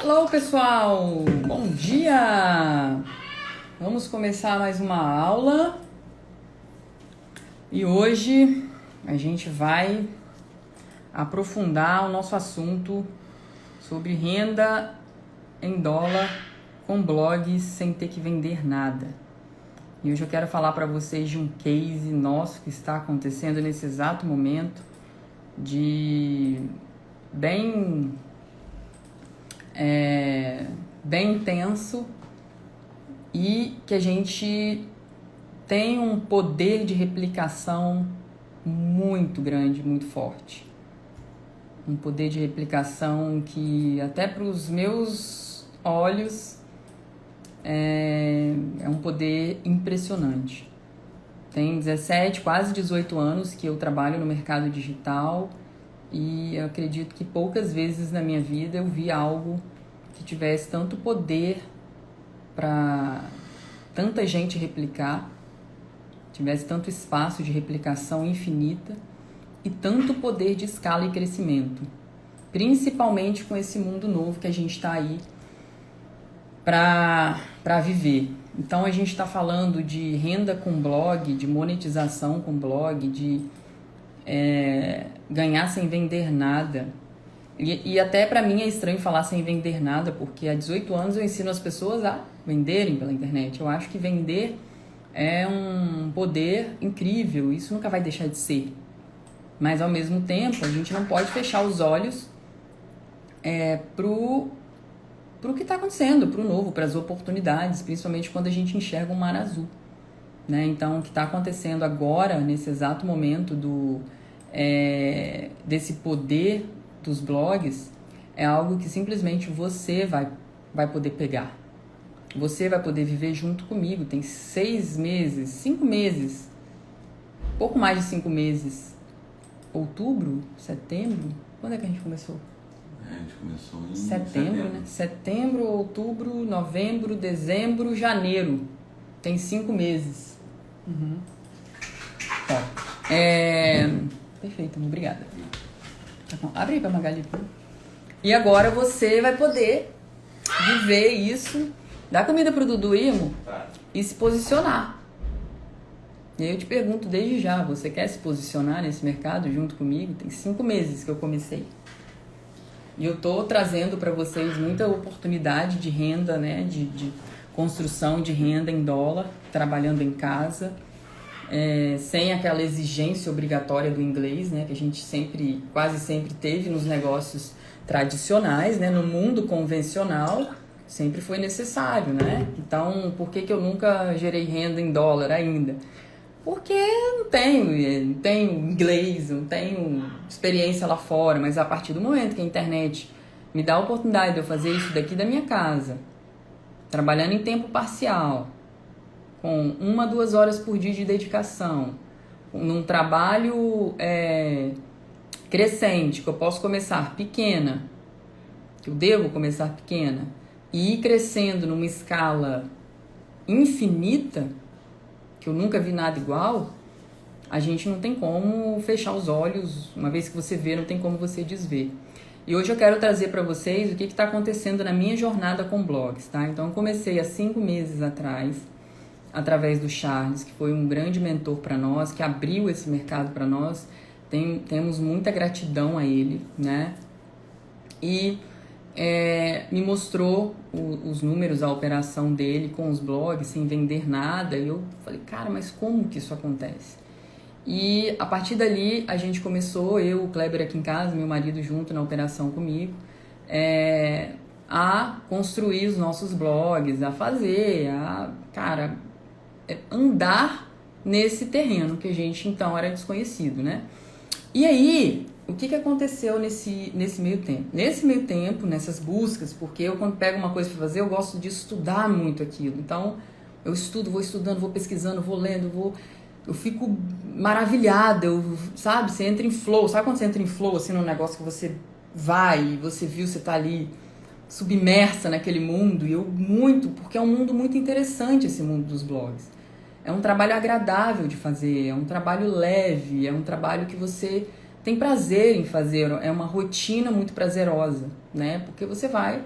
Hello, pessoal! Bom dia! Vamos começar mais uma aula e hoje a gente vai aprofundar o nosso assunto sobre renda em dólar com blogs sem ter que vender nada. E hoje eu quero falar para vocês de um case nosso que está acontecendo nesse exato momento, de bem intenso, e que a gente tem um poder de replicação muito grande, muito forte. Um poder de replicação que até para os meus olhos é um poder impressionante. Tem 17, quase 18 anos que eu trabalho no mercado digital e eu acredito que poucas vezes na minha vida eu vi algo que tivesse tanto poder para tanta gente replicar, tivesse tanto espaço de replicação infinita e tanto poder de escala e crescimento, principalmente com esse mundo novo que a gente está aí para viver. Então a gente está falando de renda com blog, de monetização com blog, de ganhar sem vender nada. E até para mim é estranho falar sem vender nada, porque há 18 anos eu ensino as pessoas a venderem pela internet. Eu acho que vender é um poder incrível, isso nunca vai deixar de ser. Mas ao mesmo tempo a gente não pode fechar os olhos pro que está acontecendo, pro novo, para as oportunidades, principalmente quando a gente enxerga um mar azul, né? Então o que está acontecendo agora, nesse exato momento desse poder dos blogs, é algo que simplesmente você vai poder pegar. Você vai poder viver junto comigo. Tem 6 meses, 5 meses, pouco mais de 5 meses. Outubro, setembro, quando é que a gente começou? A gente começou em setembro, né? Setembro, outubro, novembro, dezembro, janeiro. Tem 5 meses. Tá. Perfeito, obrigada. Tá bom. Abre aí pra Magali. E agora você vai poder viver isso, dar comida pro Dudu Imo e se posicionar. E aí eu te pergunto desde já, você quer se posicionar nesse mercado junto comigo? Tem 5 meses que eu comecei. E eu tô trazendo para vocês muita oportunidade de renda, né? De construção de renda em dólar, trabalhando em casa. Sem aquela exigência obrigatória do inglês, né, que a gente quase sempre teve nos negócios tradicionais, né, no mundo convencional, sempre foi necessário, né? Então, por que eu nunca gerei renda em dólar ainda? Porque não tenho inglês, não tenho experiência lá fora, mas a partir do momento que a internet me dá a oportunidade de eu fazer isso daqui da minha casa, trabalhando em tempo parcial, com 1 a 2 horas por dia de dedicação, num trabalho crescente, que eu posso começar pequena, que eu devo começar pequena, e ir crescendo numa escala infinita, que eu nunca vi nada igual, a gente não tem como fechar os olhos. Uma vez que você vê, não tem como você desver. E hoje eu quero trazer para vocês o que está acontecendo na minha jornada com blogs, tá? Então eu comecei há 5 meses atrás, através do Charles, que foi um grande mentor para nós, que abriu esse mercado para nós. Temos muita gratidão a ele, né? E me mostrou os números, a operação dele com os blogs, sem vender nada. E eu falei, cara, mas como que isso acontece? E a partir dali a gente começou, eu, o Kleber aqui em casa, meu marido junto na operação comigo, a construir os nossos blogs, a fazer, andar nesse terreno que a gente então era desconhecido, né? E aí, o que aconteceu nesse meio tempo? Nesse meio tempo, nessas buscas, porque eu quando pego uma coisa para fazer, eu gosto de estudar muito aquilo. Então, eu estudo, vou estudando, vou pesquisando, vou lendo, eu fico maravilhada, sabe? Você entra em flow, sabe quando você entra em flow, assim, num negócio que você vai, você viu, você tá ali submersa naquele mundo, porque é um mundo muito interessante esse mundo dos blogs. É um trabalho agradável de fazer, é um trabalho leve, é um trabalho que você tem prazer em fazer, é uma rotina muito prazerosa, né? Porque você vai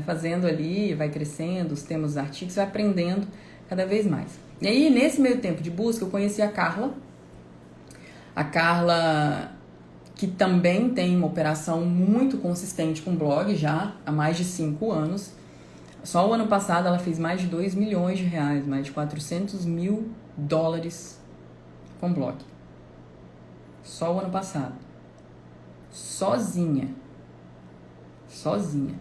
fazendo ali, vai crescendo, os temas dos artigos, vai aprendendo cada vez mais. E aí, nesse meio tempo de busca, eu conheci a Carla. A Carla, que também tem uma operação muito consistente com blog já há mais de 5 anos. Só o ano passado ela fez mais de 2 milhões de reais, mais de 400 mil dólares com blog. Só o ano passado. Sozinha. Sozinha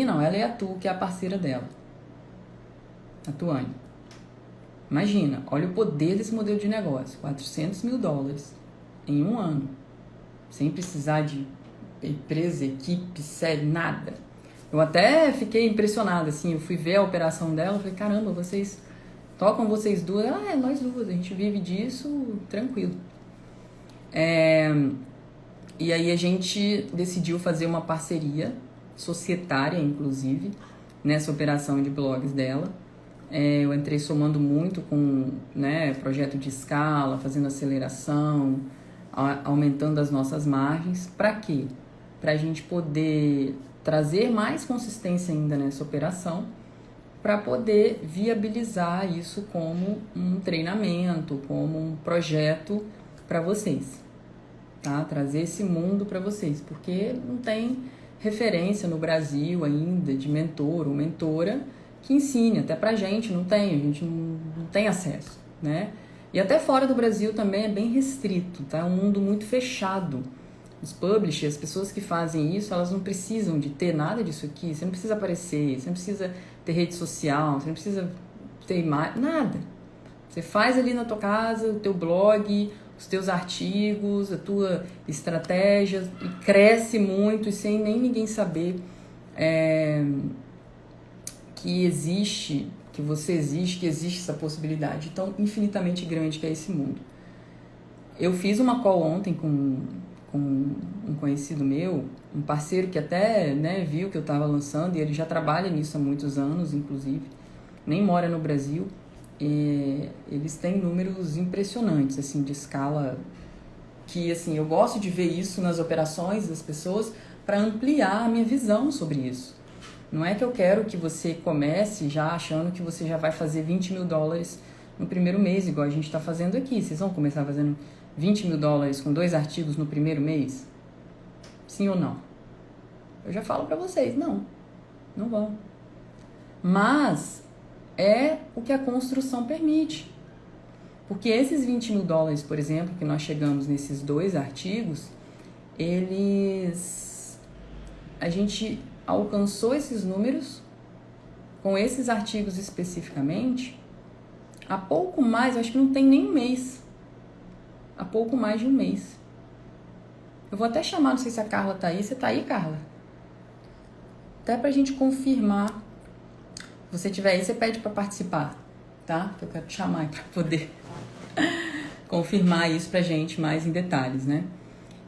não, ela e a Tu, que é a parceira dela. A Tuane. Imagina, olha o poder desse modelo de negócio. 400 mil dólares em um ano. Sem precisar de empresa, equipe, série, nada. Eu até fiquei impressionada, assim, eu fui ver a operação dela, falei, caramba, vocês tocam vocês duas? É nós duas, a gente vive disso tranquilo. E aí a gente decidiu fazer uma parceria, societária inclusive, nessa operação de blogs dela. Eu entrei somando muito com, né, projeto de escala, fazendo aceleração, aumentando as nossas margens. Para quê? Para a gente poder trazer mais consistência ainda nessa operação, para poder viabilizar isso como um treinamento, como um projeto para vocês, tá? Trazer esse mundo para vocês, porque não tem referência no Brasil ainda de mentor ou mentora que ensine, até pra gente não tem, a gente não tem acesso, né? E até fora do Brasil também é bem restrito, tá? É um mundo muito fechado. Os publishers, as pessoas que fazem isso, elas não precisam de ter nada disso aqui, você não precisa aparecer, você não precisa ter rede social, você não precisa ter imagem, nada. Você faz ali na tua casa o teu blog, os teus artigos, a tua estratégia, e cresce muito e sem nem ninguém saber que existe, que você existe, que existe essa possibilidade tão infinitamente grande que é esse mundo. Eu fiz uma call ontem com um conhecido meu, um parceiro que até, né, viu que eu estava lançando, e ele já trabalha nisso há muitos anos, inclusive, nem mora no Brasil, e eles têm números impressionantes, assim, de escala, que, assim, eu gosto de ver isso nas operações das pessoas para ampliar a minha visão sobre isso. Não é que eu quero que você comece já achando que você já vai fazer 20 mil dólares no primeiro mês, igual a gente está fazendo aqui. Vocês vão começar fazendo 20 mil dólares com 2 artigos no primeiro mês? Sim ou não? Eu já falo para vocês, não vão. Mas é o que a construção permite. Porque esses 20 mil dólares, por exemplo, que nós chegamos nesses 2 artigos, a gente alcançou esses números com esses artigos especificamente há pouco mais, acho que não tem nem um mês. Há pouco mais de um mês. Eu vou até chamar, não sei se a Carla tá aí. Você tá aí, Carla? Até pra gente confirmar. Se você tiver aí, você pede pra participar, tá? Que eu quero te chamar aí pra poder confirmar isso pra gente mais em detalhes, né?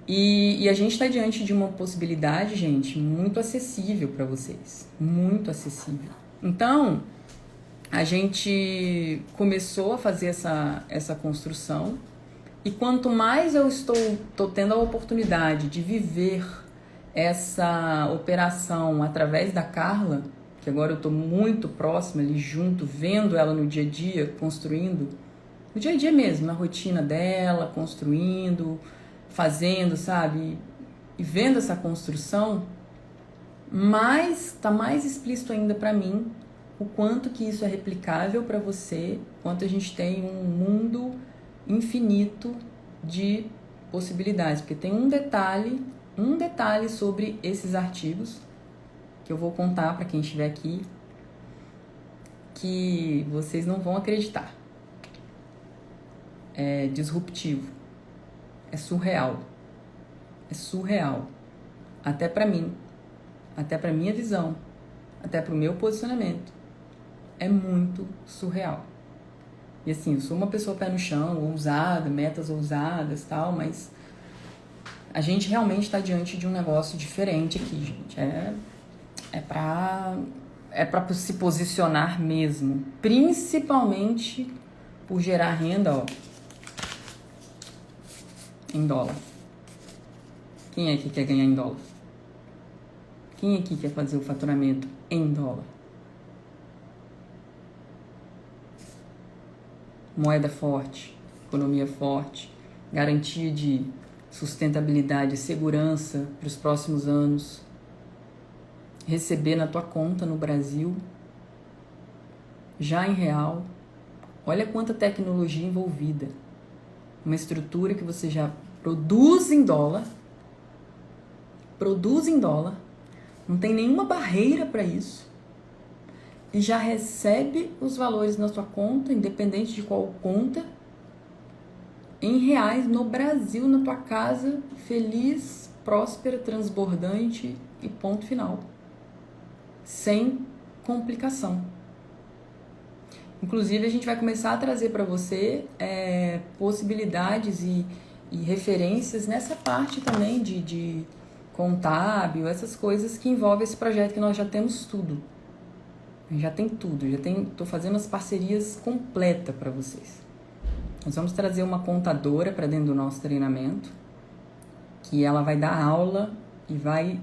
E a gente tá diante de uma possibilidade, gente, muito acessível para vocês. Muito acessível. Então, a gente começou a fazer essa construção. E quanto mais eu estou tendo a oportunidade de viver essa operação através da Carla, que agora eu estou muito próxima ali junto, vendo ela no dia a dia, construindo, no dia a dia mesmo, na rotina dela, construindo, fazendo, sabe? E vendo essa construção, tá mais explícito ainda para mim o quanto que isso é replicável para você, quanto a gente tem um mundo infinito de possibilidades, porque tem um detalhe sobre esses artigos que eu vou contar para quem estiver aqui, que vocês não vão acreditar. É disruptivo, é surreal, até para mim, até para minha visão, até para o meu posicionamento, é muito surreal. E assim, eu sou uma pessoa pé no chão, ousada, metas ousadas e tal, mas a gente realmente está diante de um negócio diferente aqui, gente. É pra se posicionar mesmo. Principalmente por gerar renda, ó, em dólar. Quem é que quer ganhar em dólar? Quem aqui quer fazer o faturamento em dólar? Moeda forte, economia forte, garantia de sustentabilidade e segurança para os próximos anos, receber na tua conta no Brasil, já em real. Olha quanta tecnologia envolvida. Uma estrutura que você já produz em dólar, não tem nenhuma barreira para isso, e já recebe os valores na sua conta, independente de qual conta, em reais no Brasil, na tua casa, feliz, próspera, transbordante e ponto final. Sem complicação. Inclusive, a gente vai começar a trazer para você possibilidades e referências nessa parte também de contábil, essas coisas que envolvem esse projeto, que nós já temos tudo. Já tem tudo, tô fazendo as parcerias completas para vocês. Nós vamos trazer uma contadora para dentro do nosso treinamento, que ela vai dar aula e vai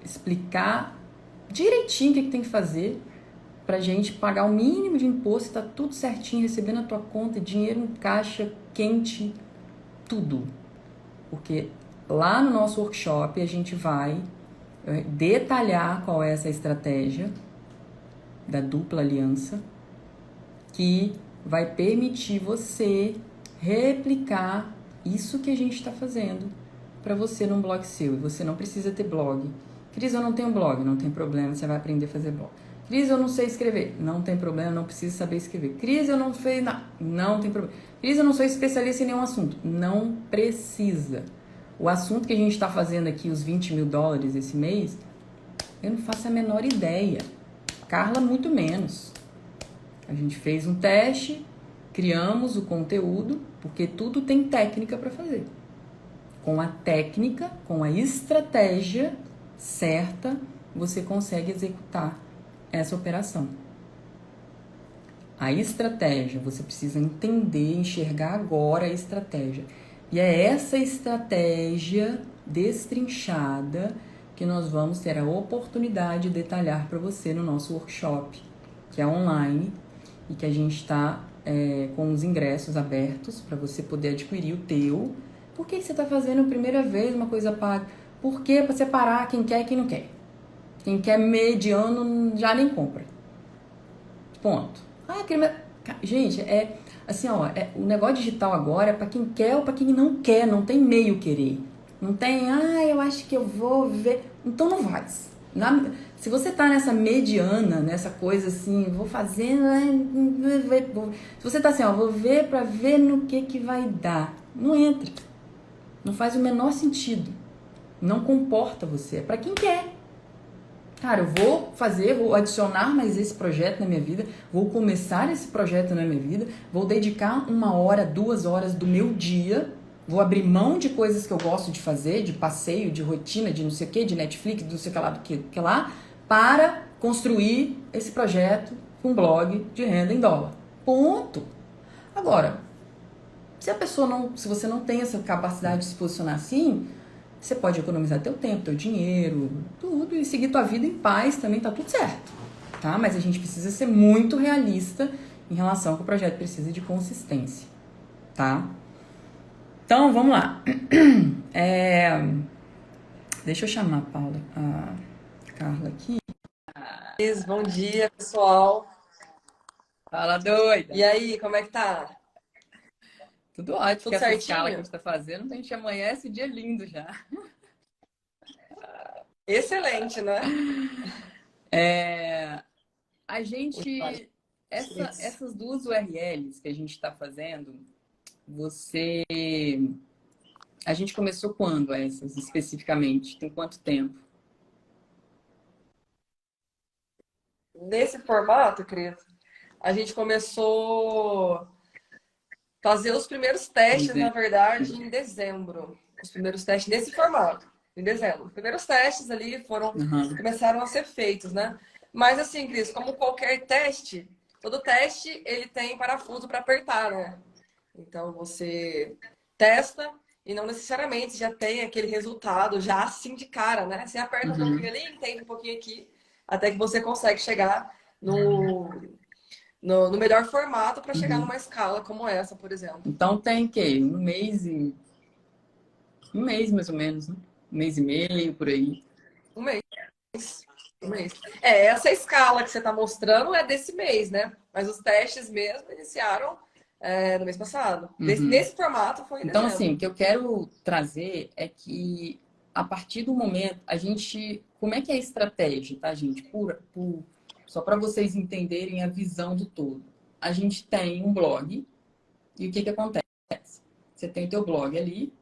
explicar direitinho o que tem que fazer pra gente pagar o mínimo de imposto, tá tudo certinho, receber na tua conta, dinheiro em caixa, quente, tudo. Porque lá no nosso workshop a gente vai detalhar qual é essa estratégia da dupla aliança, que vai permitir você replicar isso que a gente está fazendo para você num blog seu. E você não precisa ter blog. Cris, eu não tenho blog. Não tem problema, você vai aprender a fazer blog. Cris, eu não sei escrever. Não tem problema, não precisa saber escrever. Cris, eu não sei nada. Não tem problema. Cris, eu não sou especialista em nenhum assunto. Não precisa. O assunto que a gente está fazendo aqui, os 20 mil dólares esse mês, eu não faço a menor ideia. Carla, muito menos. A gente fez um teste, criamos o conteúdo, porque tudo tem técnica para fazer. Com a técnica, com a estratégia certa, você consegue executar essa operação. A estratégia, você precisa entender, enxergar agora a estratégia. E é essa estratégia destrinchada que nós vamos ter a oportunidade de detalhar para você no nosso workshop, que é online e que a gente está com os ingressos abertos para você poder adquirir o teu. Por que você está fazendo a primeira vez uma coisa paga? Por que? Para separar quem quer e quem não quer. Quem quer mediano já nem compra. Ponto. Gente, assim, ó, o negócio digital agora é para quem quer ou para quem não quer, não tem meio querer. Não tem, eu acho que eu vou ver. Então não faz. Se você tá nessa mediana, nessa coisa assim, vou fazendo. Se você tá assim, ó, vou ver pra ver no que vai dar. Não entra. Não faz o menor sentido. Não comporta você. É pra quem quer. Cara, eu vou adicionar mais esse projeto na minha vida, vou começar esse projeto na minha vida, vou dedicar 1 hora, 2 horas do meu dia. Vou abrir mão de coisas que eu gosto de fazer, de passeio, de rotina, de não sei o que, de Netflix, de não sei o que lá, do que lá, para construir esse projeto com blog de renda em dólar. Ponto. Agora, se você não tem essa capacidade de se posicionar assim, você pode economizar teu tempo, teu dinheiro, tudo, e seguir tua vida em paz também, tá tudo certo. Tá? Mas a gente precisa ser muito realista em relação ao que o projeto precisa de consistência. Tá? Então, vamos lá. Deixa eu chamar a Carla aqui. Bom dia, pessoal. Fala, doida. E aí, como é que tá? Tudo ótimo. Tudo que essa certinho? escala que a gente tá fazendo, a gente amanhece o dia lindo já. Excelente, né? A gente... Essas 2 URLs que a gente está fazendo, a gente começou quando essas, especificamente? Tem quanto tempo? Nesse formato, Cris, a gente começou a fazer os primeiros testes, na verdade, em dezembro. Os primeiros testes nesse formato, em dezembro. Os primeiros testes ali começaram a ser feitos, né? Mas assim, Cris, como qualquer teste, todo teste ele tem parafuso para apertar, né? Então você testa e não necessariamente já tem aquele resultado já assim de cara, né? Você aperta um pouquinho ali, entende um pouquinho aqui, até que você consegue chegar no melhor formato para chegar numa escala como essa, por exemplo. Então tem que um mês mais ou menos, né? Um mês e meio, por aí. Um mês. Um mês. Essa escala que você está mostrando é desse mês, né? Mas os testes mesmo iniciaram no mês passado. Nesse formato foi em Então, dezembro. assim, o que eu quero trazer é que a partir do momento, a gente. Como é que é a estratégia, tá, gente? Só para vocês entenderem a visão do todo. A gente tem um blog, e o que acontece? Você tem teu blog ali,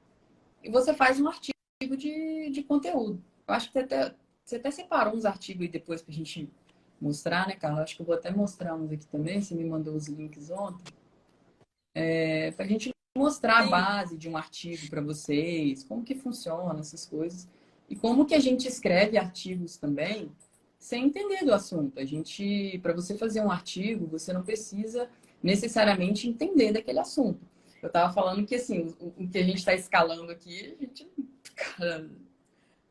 e você faz um artigo de conteúdo. Eu acho que você até separou uns artigos aí depois pra gente mostrar, né, Carla? Acho que eu vou até mostrar uns aqui também, você me mandou os links ontem. Pra gente mostrar a Sim. base de um artigo para vocês, como que funciona essas coisas. E como que a gente escreve artigos também sem entender do assunto. Para você fazer um artigo, você não precisa necessariamente entender daquele assunto. Eu estava falando que assim, o que a gente está escalando aqui, cara,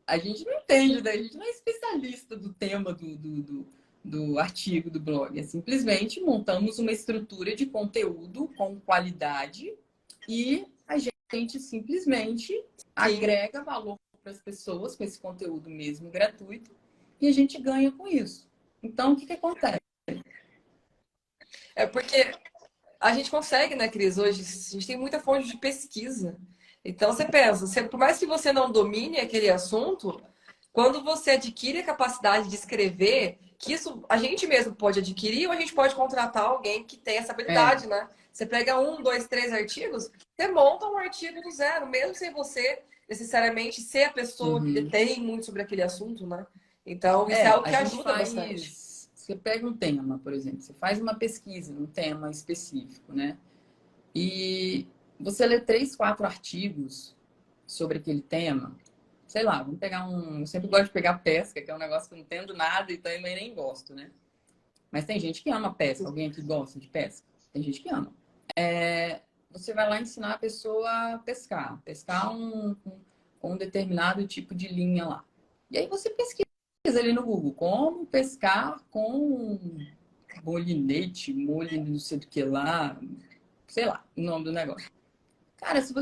a gente não entende, né? A gente não é especialista do tema do artigo do blog. É simplesmente montamos uma estrutura de conteúdo com qualidade e a gente simplesmente Sim. agrega valor para as pessoas com esse conteúdo mesmo gratuito e a gente ganha com isso. Então, o que acontece? É porque a gente consegue, né, Cris? Hoje a gente tem muita fonte de pesquisa. Então você pensa, por mais que você não domine aquele assunto, quando você adquire a capacidade de escrever, que isso a gente mesmo pode adquirir ou a gente pode contratar alguém que tem essa É, habilidade, né? Você pega um, dois, três artigos, você monta um artigo do zero, mesmo sem você necessariamente ser a pessoa que uhum. detém muito sobre aquele assunto, né? Então, isso é algo A que gente ajuda bastante. faz. Você pega um tema, por exemplo, você faz uma pesquisa num tema específico, né? E você lê 3, 4 artigos sobre aquele tema. Sei lá, vamos pegar um. Eu sempre gosto de pegar pesca, que é um negócio que eu não entendo nada e também nem gosto, né? Mas tem gente que ama pesca. Alguém aqui gosta de pesca? Tem gente que ama. Você vai lá ensinar a pessoa a pescar. Pescar com um determinado tipo de linha lá. E aí você pesquisa ali no Google como pescar com molinete, molho não sei do que lá, sei lá, o nome do negócio. Cara, se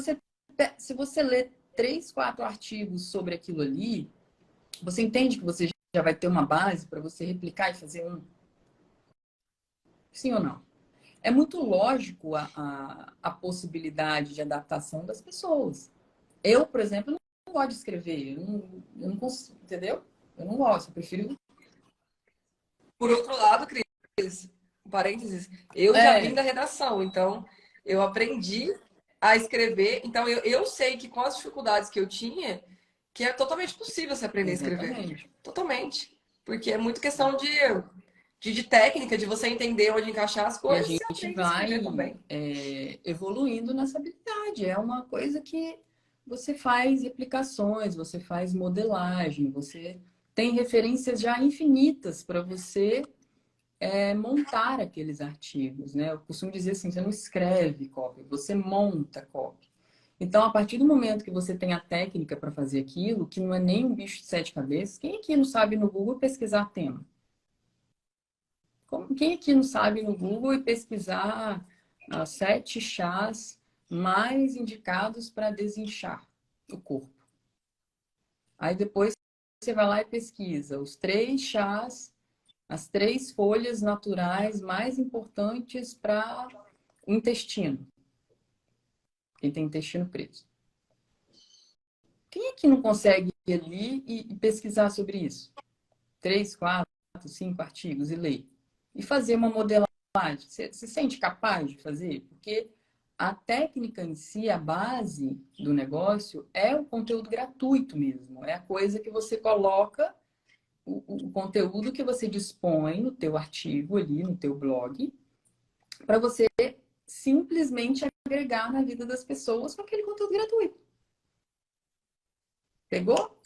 você lê 3, 4 artigos sobre aquilo ali, você entende que você já vai ter uma base para você replicar e fazer um? Sim ou não? É muito lógico a possibilidade de adaptação das pessoas. Eu, por exemplo, não gosto de escrever. Eu não consigo, entendeu? Eu não gosto, eu prefiro. Por outro lado, Cris, um parênteses, eu já vim É, da redação, então eu aprendi a escrever. Então eu sei que com as dificuldades que eu tinha, que é totalmente possível se aprender a escrever. exatamente. Totalmente. Porque é muito questão de técnica, de você entender onde encaixar as E a coisas e você gente aprende a vai escrever também. evoluindo nessa habilidade. É uma coisa que você faz replicações, você faz modelagem, você tem referências já infinitas para você montar aqueles artigos, né? Eu costumo dizer assim, você não escreve cópia, você monta cópia. Então, a partir do momento que você tem a técnica para fazer aquilo, que não é nem um bicho de 7 cabeças, quem aqui não sabe no Google pesquisar tema? Quem aqui não sabe no Google e pesquisar 7 chás mais indicados para desinchar o corpo? Aí depois você vai lá e pesquisa os 3 chás, as 3 folhas naturais mais importantes para o intestino. Quem tem intestino preso. Quem aqui não consegue ir ali e pesquisar sobre isso? 3, 4, 5 artigos e ler. E fazer uma modelagem. Você se sente capaz de fazer? Porque a técnica em si, a base do negócio, é o conteúdo gratuito mesmo. É a coisa que você coloca, o conteúdo que você dispõe no teu artigo ali, no teu blog, para você simplesmente agregar na vida das pessoas com aquele conteúdo gratuito. Pegou?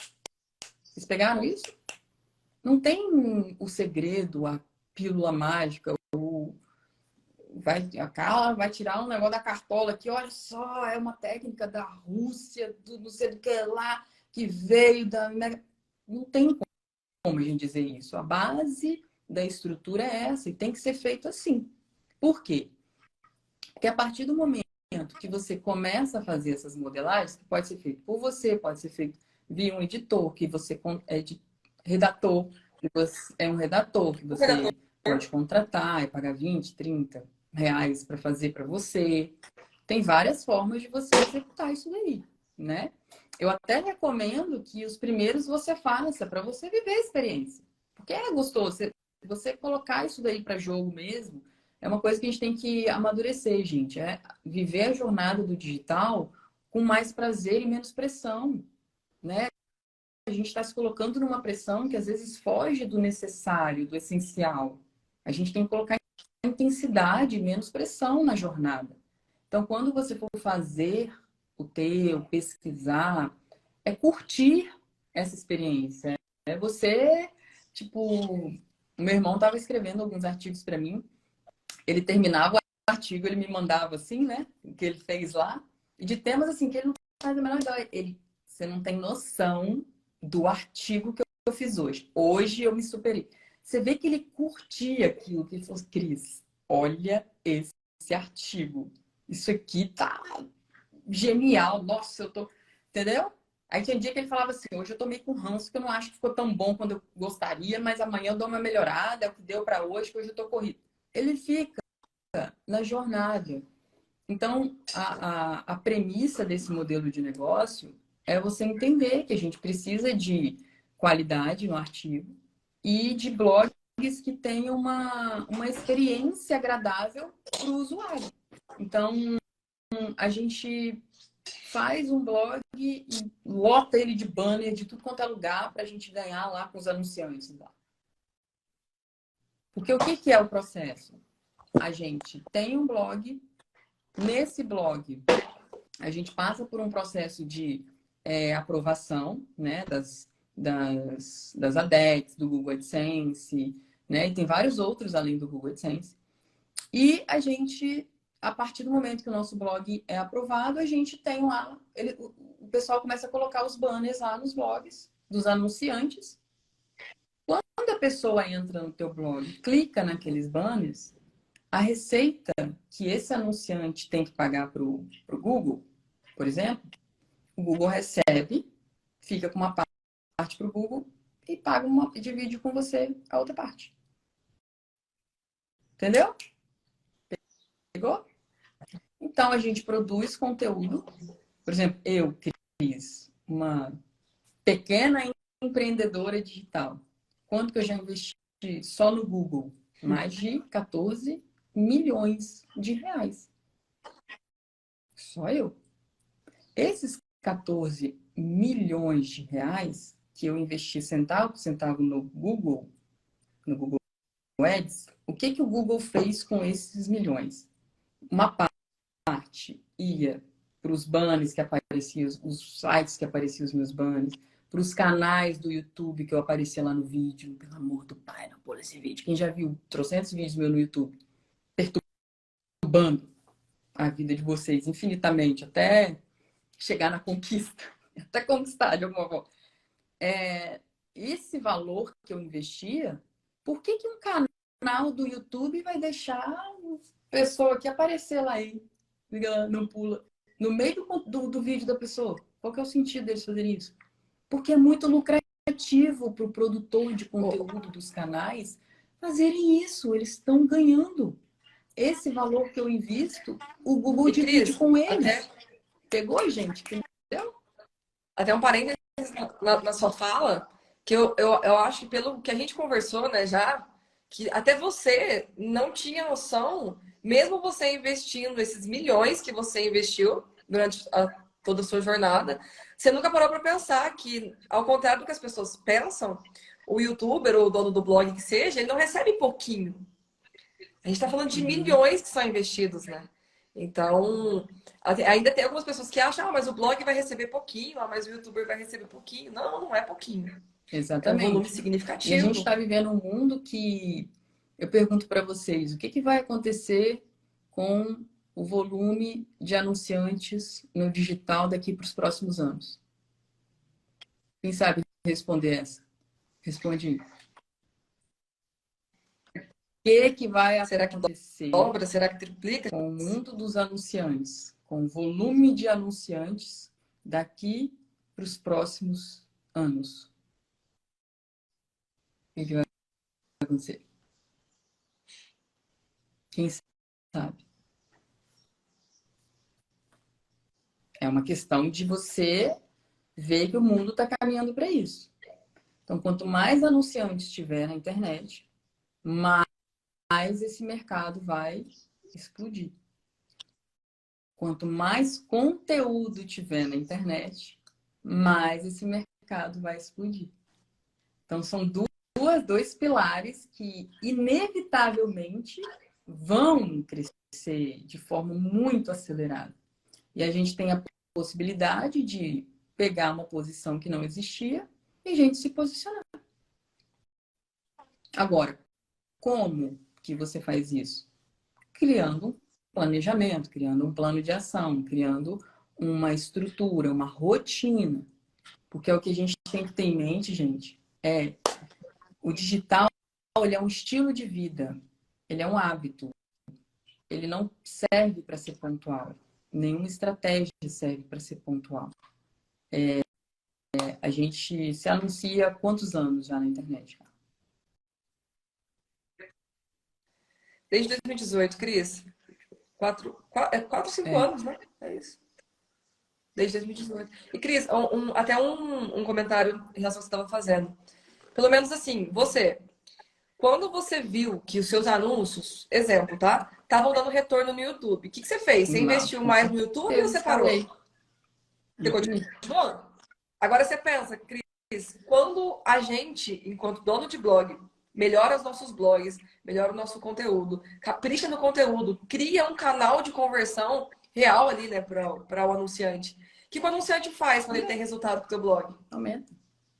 Vocês pegaram isso? Não tem o segredo, a pílula mágica, a Carla vai tirar um negócio da cartola aqui, olha só, é uma técnica da Rússia, do não sei do que lá, que veio da... Não tem como a gente dizer isso. A base da estrutura é essa e tem que ser feito assim. Por quê? Porque a partir do momento que você começa a fazer essas modelagens, que pode ser feito por você, pode ser feito via um editor, que você é de redator, que você é um redator, que você pode contratar e pagar 20, 30 reais para fazer para você. Tem várias formas de você executar isso daí, né? Eu até recomendo que os primeiros você faça para você viver a experiência. Porque é gostoso. Você colocar isso daí para jogo mesmo, é uma coisa que a gente tem que amadurecer, gente. É viver a jornada do digital com mais prazer e menos pressão, né? A gente está se colocando numa pressão que às vezes foge do necessário, do essencial. A gente tem que colocar intensidade e menos pressão na jornada. Então, quando você for fazer o teu, pesquisar, é curtir essa experiência. É você, tipo, o meu irmão estava escrevendo alguns artigos para mim, ele terminava o artigo, ele me mandava assim, né, o que ele fez lá, e de temas assim que ele não faz a menor ideia. Você não tem noção do artigo que eu fiz hoje. Hoje eu me superei. Você vê que ele curtia aquilo, que ele falou, Cris, olha esse artigo. Isso aqui tá genial. Nossa, eu tô... Entendeu? Aí tinha dia que ele falava assim, hoje eu tô meio com ranço, que eu não acho que ficou tão bom quando eu gostaria, mas amanhã eu dou uma melhorada, é o que deu para hoje, que hoje eu tô corrido. Ele fica na jornada. Então, a premissa desse modelo de negócio é você entender que a gente precisa de qualidade no artigo e de blogs que tenham uma experiência agradável para o usuário. Então, a gente faz um blog e lota ele de banner de tudo quanto é lugar para a gente ganhar lá com os anunciantes. Porque o que é o processo? A gente tem um blog, nesse blog a gente passa por um processo de aprovação, né, das ADEX, do Google AdSense, né, e tem vários outros além do Google AdSense. E a gente, a partir do momento que o nosso blog é aprovado, a gente tem lá, o pessoal começa a colocar os banners lá nos blogs dos anunciantes. Quando a pessoa entra no teu blog, clica naqueles banners, a receita que esse anunciante tem que pagar para o Google, por exemplo, o Google recebe, fica com uma parte para o Google e paga divide com você a outra parte. Entendeu? Pegou? Então a gente produz conteúdo. Por exemplo, eu, Cris, uma pequena empreendedora digital. Quanto que eu já investi só no Google? Mais de 14 milhões de reais. Só eu. Esses 14 milhões de reais que eu investi centavo por centavo no Google Ads, o que o Google fez com esses milhões? Uma parte ia para os banners que apareciam, os sites que apareciam os meus banners, para os canais do YouTube que eu aparecia lá no vídeo. Pelo amor do pai, não pula esse vídeo. Quem já viu trocentos vídeos meus no YouTube, perturbando a vida de vocês infinitamente, até chegar na conquista, até conquistar de alguma forma. Esse valor que eu investia, por que um canal do YouTube vai deixar a pessoa que aparecer lá aí, não pula, no meio do vídeo da pessoa? Qual que é o sentido deles fazerem isso? Porque é muito lucrativo para o produtor de conteúdo dos canais fazerem isso. Eles estão ganhando. Esse valor que eu invisto, o Google divide com eles. Pegou, gente? Entendeu? Até um parênteses na sua fala, que eu acho que pelo que a gente conversou, né, já, que até você não tinha noção, mesmo você investindo esses milhões que você investiu durante toda a sua jornada, você nunca parou para pensar que, ao contrário do que as pessoas pensam, o youtuber ou o dono do blog que seja, ele não recebe pouquinho. A gente está falando de milhões que são investidos, né? Então, ainda tem algumas pessoas que acham, mas o blog vai receber pouquinho, mas o youtuber vai receber pouquinho. Não, não é pouquinho. Exatamente. É um volume significativo. E a gente está vivendo um mundo que eu pergunto para vocês, o que vai acontecer com o volume de anunciantes no digital daqui para os próximos anos? Quem sabe responder essa? Responde aí. O que vai Será que acontecer dobra? Será que triplica? com o mundo dos anunciantes, com o volume de anunciantes daqui para os próximos anos? O que vai acontecer? Quem sabe? É uma questão de você ver que o mundo está caminhando para isso. Então, quanto mais anunciantes tiver na internet, mais esse mercado vai explodir. Quanto mais conteúdo tiver na internet, mais esse mercado vai explodir. Então, são dois pilares que, inevitavelmente, vão crescer de forma muito acelerada. E a gente tem a possibilidade de pegar uma posição que não existia e a gente se posicionar. Agora, como que você faz isso? Criando um planejamento, criando um plano de ação, criando uma estrutura, uma rotina. Porque é o que a gente tem que ter em mente, gente, é o digital, ele é um estilo de vida, ele é um hábito. Ele não serve para ser pontual. Nenhuma estratégia serve para ser pontual. A gente se anuncia há quantos anos já na internet? Desde 2018, Cris. 5 anos, né? É isso. Desde 2018. E, Cris, até um comentário em relação ao que você estava fazendo. Pelo menos assim, quando você viu que os seus anúncios, exemplo, tá? Estavam dando retorno no YouTube, o que você fez? Você Não, investiu mais no YouTube ou você parou? escalei. Você continuou? Agora você pensa, Cris, quando a gente, enquanto dono de blog, melhora os nossos blogs, melhora o nosso conteúdo, capricha no conteúdo, cria um canal de conversão real ali, né, para o anunciante. O que o anunciante faz quando ele tem resultado com o teu blog? Aumenta.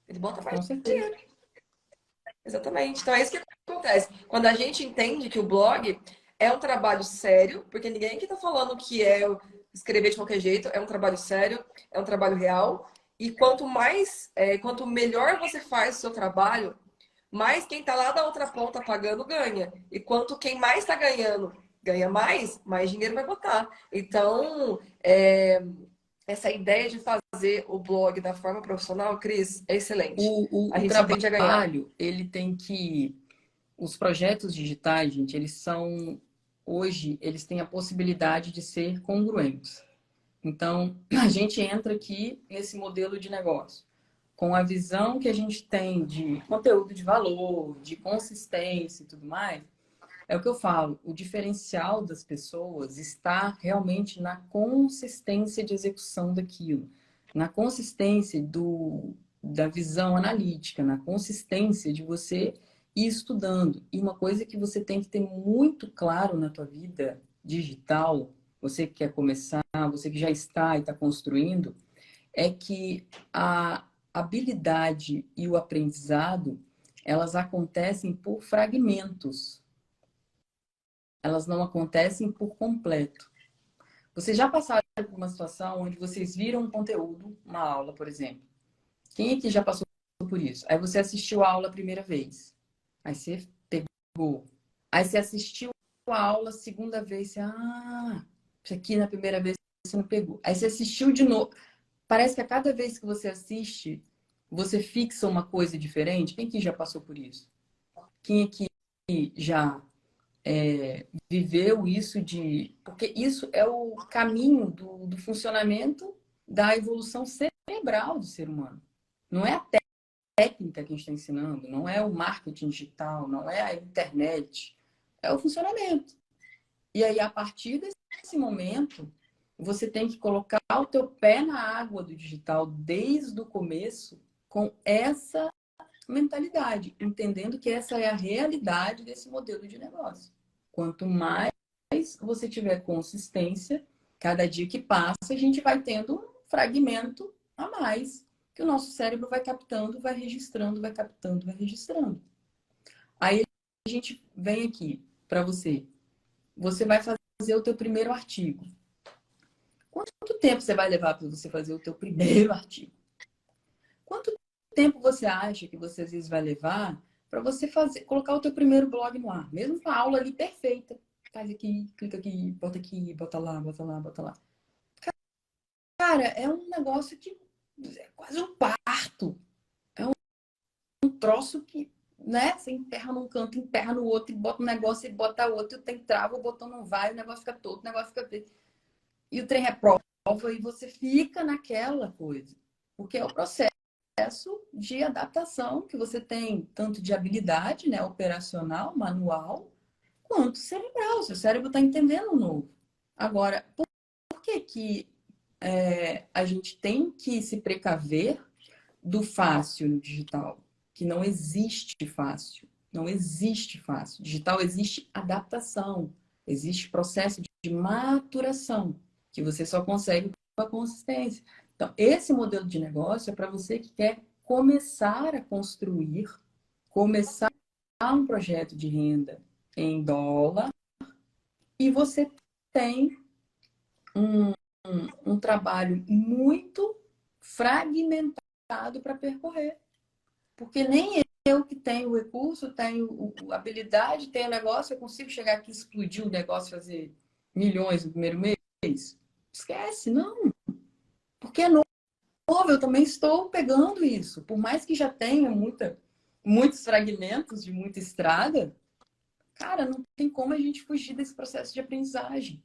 Ele bota Com mais certeza. dinheiro. Exatamente. Então é isso que acontece. Quando a gente entende que o blog é um trabalho sério, porque ninguém aqui está falando que é escrever de qualquer jeito, é um trabalho sério, é um trabalho real. E quanto melhor você faz o seu trabalho, mais quem está lá da outra ponta pagando ganha. E quanto quem mais está ganhando ganha mais dinheiro vai botar. Então, essa ideia de fazer o blog da forma profissional, Cris, é excelente. A O gente só tende a ganhar. trabalho, ele tem que... Os projetos digitais, gente, eles são... Hoje, eles têm a possibilidade de ser congruentes. Então, a gente entra aqui nesse modelo de negócio. Com a visão que a gente tem de conteúdo de valor, de consistência e tudo mais, é o que eu falo, o diferencial das pessoas está realmente na consistência de execução daquilo, na consistência da visão analítica, na consistência de você ir estudando. E uma coisa que você tem que ter muito claro na tua vida digital, você que quer começar, você que já está e está construindo, é que a habilidade e o aprendizado, elas acontecem por fragmentos. Elas não acontecem por completo. Vocês já passaram por uma situação onde vocês viram um conteúdo, uma aula, por exemplo. Quem aqui já passou por isso? Aí você assistiu a aula a primeira vez. Aí você pegou. Aí você assistiu a aula a segunda vez. Você, isso aqui na primeira vez você não pegou. Aí você assistiu de novo. Parece que a cada vez que você assiste, você fixa uma coisa diferente. Quem aqui já passou por isso? Quem aqui já viveu isso de... Porque isso é o caminho do funcionamento da evolução cerebral do ser humano. Não é a técnica que a gente está ensinando, não é o marketing digital, não é a internet, é o funcionamento. E aí, a partir desse momento, você tem que colocar o teu pé na água do digital desde o começo com essa mentalidade, entendendo que essa é a realidade desse modelo de negócio. Quanto mais você tiver consistência, cada dia que passa, a gente vai tendo um fragmento a mais, que o nosso cérebro vai captando, vai registrando, vai captando, vai registrando. Aí a gente vem aqui para você. Você vai fazer fazer o teu primeiro artigo. Quanto tempo você vai levar para você fazer o teu primeiro artigo? Quanto tempo você acha que você às vezes vai levar para você colocar o teu primeiro blog no ar? Mesmo com a aula ali perfeita. Faz aqui, clica aqui, bota lá, bota lá, bota lá. Cara, é um negócio que é quase um parto. É um troço que, né? Você emperra num canto, emperra no outro, e bota um negócio, e bota outro, tem trava, o botão não vai, o negócio fica todo, o negócio fica preto. E o trem reprova e você fica naquela coisa. Porque é o processo de adaptação que você tem, tanto de habilidade, né, operacional, manual, quanto cerebral. Seu cérebro está entendendo o novo. Agora, por que que a gente tem que se precaver do fácil no digital? Que não existe fácil. Não existe fácil. Digital existe adaptação. Existe processo de maturação, que você só consegue com a consistência. Então, esse modelo de negócio é para você que quer começar a construir, começar um projeto de renda em dólar, e você tem um trabalho muito fragmentado para percorrer. Porque nem eu que tenho o recurso, tenho a habilidade, tenho o negócio, eu consigo chegar aqui, explodir o negócio, fazer milhões no primeiro mês. Esquece, não. Porque é novo, eu também estou pegando isso. Por mais que já tenha muitos fragmentos de muita estrada, cara, não tem como a gente fugir desse processo de aprendizagem.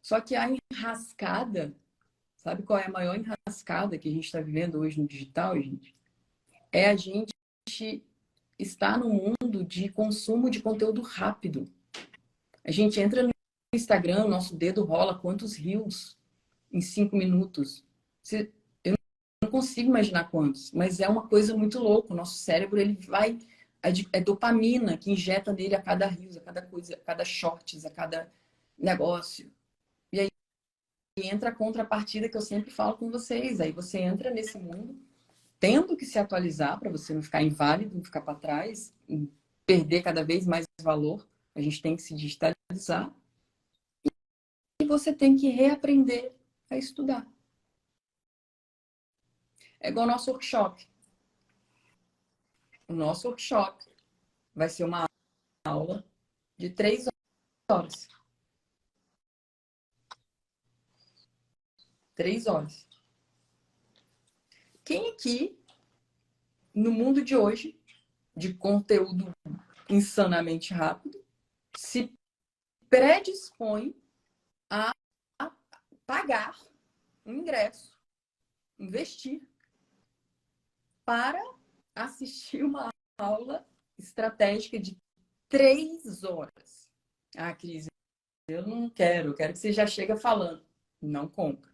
Só que a enrascada, sabe qual é a maior enrascada que a gente está vivendo hoje no digital, gente? É a gente estar no mundo de consumo de conteúdo rápido. A gente entra no Instagram, nosso dedo rola quantos reels em 5 minutos. Eu não consigo imaginar quantos, mas é uma coisa muito louca. O nosso cérebro, ele vai... É dopamina que injeta nele a cada reels, a cada coisa, a cada shorts, a cada negócio. E aí entra a contrapartida que eu sempre falo com vocês. Aí você entra nesse mundo tendo que se atualizar para você não ficar inválido, não ficar para trás, perder cada vez mais valor. A gente tem que se digitalizar e você tem que reaprender a estudar. É igual o nosso workshop. O nosso workshop vai ser uma aula de 3 horas. 3 horas. Quem aqui, no mundo de hoje, de conteúdo insanamente rápido, se predispõe a pagar um ingresso, investir para assistir uma aula estratégica de 3 horas? Ah, Cris, eu não quero, eu quero que você já chega falando. Não compra.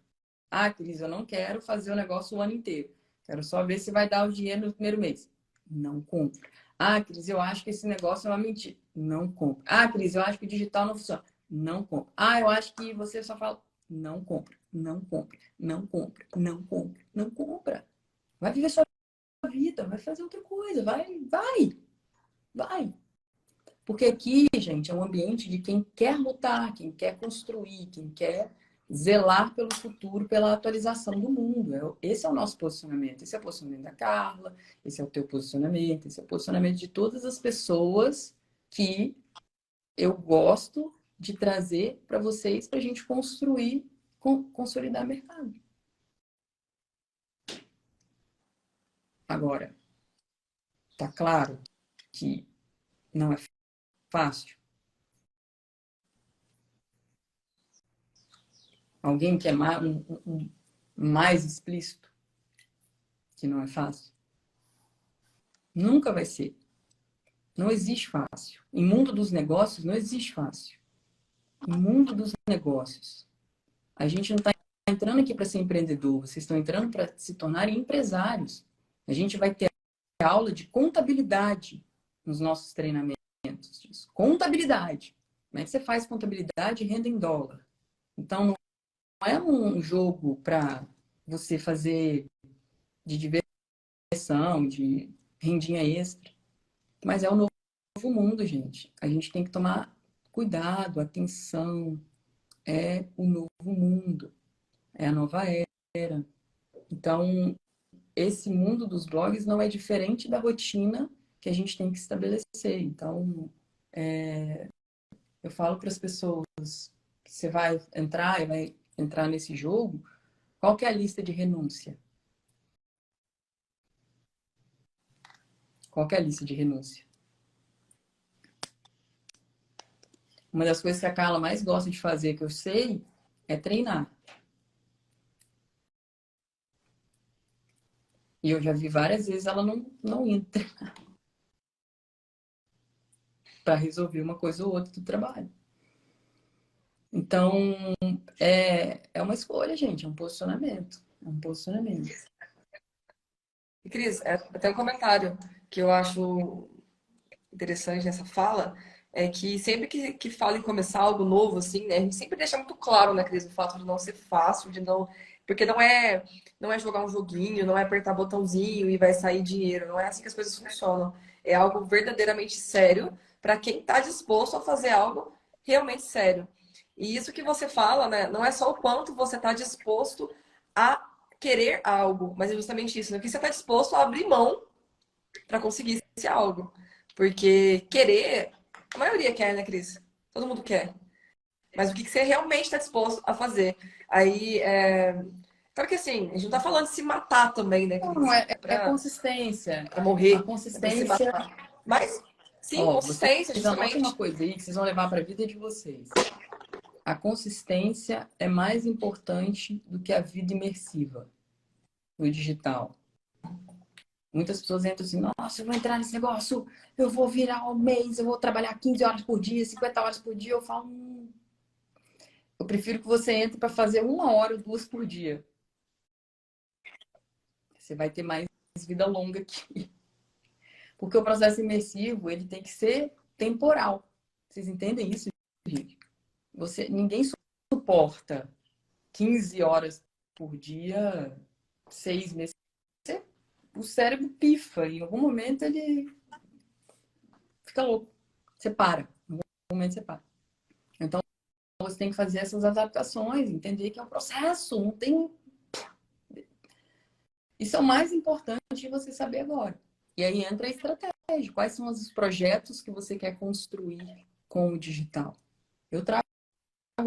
Ah, Cris, eu não quero fazer o negócio o ano inteiro. Quero só ver se vai dar o dinheiro no primeiro mês. Não compra. Ah, Cris, eu acho que esse negócio é uma mentira. Não compra. Ah, Cris, eu acho que o digital não funciona. Não compra. Ah, eu acho que você só fala. Não compra. Não compra. Não compra. Não compra. Não compra. Vai viver sua vida, vai fazer outra coisa. Vai. Porque aqui, gente, é um ambiente de quem quer lutar, quem quer construir, quem quer zelar pelo futuro, pela atualização do mundo. Esse é o nosso posicionamento. Esse é o posicionamento da Carla, esse é o teu posicionamento, esse é o posicionamento de todas as pessoas que eu gosto de trazer para vocês, para a gente construir, consolidar mercado. Agora, tá claro que não é fácil. Alguém quer mais explícito? Que não é fácil? Nunca vai ser. Não existe fácil. Em mundo dos negócios, não existe fácil. Em mundo dos negócios, a gente não está entrando aqui para ser empreendedor, vocês estão entrando para se tornarem empresários. A gente vai ter aula de contabilidade nos nossos treinamentos. Contabilidade. Como é que você faz contabilidade e renda em dólar? Então, não é um jogo para você fazer de diversão, de rendinha extra, mas é um novo mundo, gente. A gente tem que tomar cuidado, atenção, é o novo mundo, é a nova era. Então, esse mundo dos blogs não é diferente da rotina que a gente tem que estabelecer. Então, eu falo para as pessoas que você vai entrar nesse jogo, qual que é a lista de renúncia? Qual que é a lista de renúncia? Uma das coisas que a Carla mais gosta de fazer, que eu sei, é treinar. E eu já vi várias vezes ela não entra para resolver uma coisa ou outra do trabalho. Então, é uma escolha, gente, é um posicionamento. É um posicionamento. E, Cris, até um comentário que eu acho interessante nessa fala é que sempre que fala em começar algo novo, assim, né, a gente sempre deixa muito claro, né, Cris, o fato de não ser fácil, de não. Porque não é jogar um joguinho, não é apertar botãozinho e vai sair dinheiro. Não é assim que as coisas funcionam. É algo verdadeiramente sério para quem está disposto a fazer algo realmente sério. E isso que você fala, né, não é só o quanto você está disposto a querer algo, mas é justamente isso, né? Que você está disposto a abrir mão para conseguir esse algo. Porque querer, a maioria quer, né, Cris? Todo mundo quer. Mas o que você realmente está disposto a fazer? Aí, claro que assim, a gente não tá falando de se matar também, né, Não, Cris? é consistência. Pra A morrer, é pra se consistência. matar. Mas, sim, Ó, vocês consistência, anotem uma justamente. coisa aí que vocês vão levar para a vida de vocês. A consistência é mais importante do que a vida imersiva no digital. Muitas pessoas entram assim, nossa, eu vou entrar nesse negócio, eu vou virar um mês, eu vou trabalhar 15 horas por dia, 50 horas por dia. Eu falo, eu prefiro que você entre para fazer 1 hora ou 2 por dia. Você vai ter mais vida longa aqui. Porque o processo imersivo, ele tem que ser temporal. Vocês entendem isso, gente? Ninguém suporta 15 horas por dia, 6 meses. O cérebro pifa, e em algum momento ele fica louco. Você para. Em algum momento você para. Então, você tem que fazer essas adaptações, entender que é um processo, não tem. Isso é o mais importante de você saber agora. E aí entra a estratégia. Quais são os projetos que você quer construir com o digital? Eu trago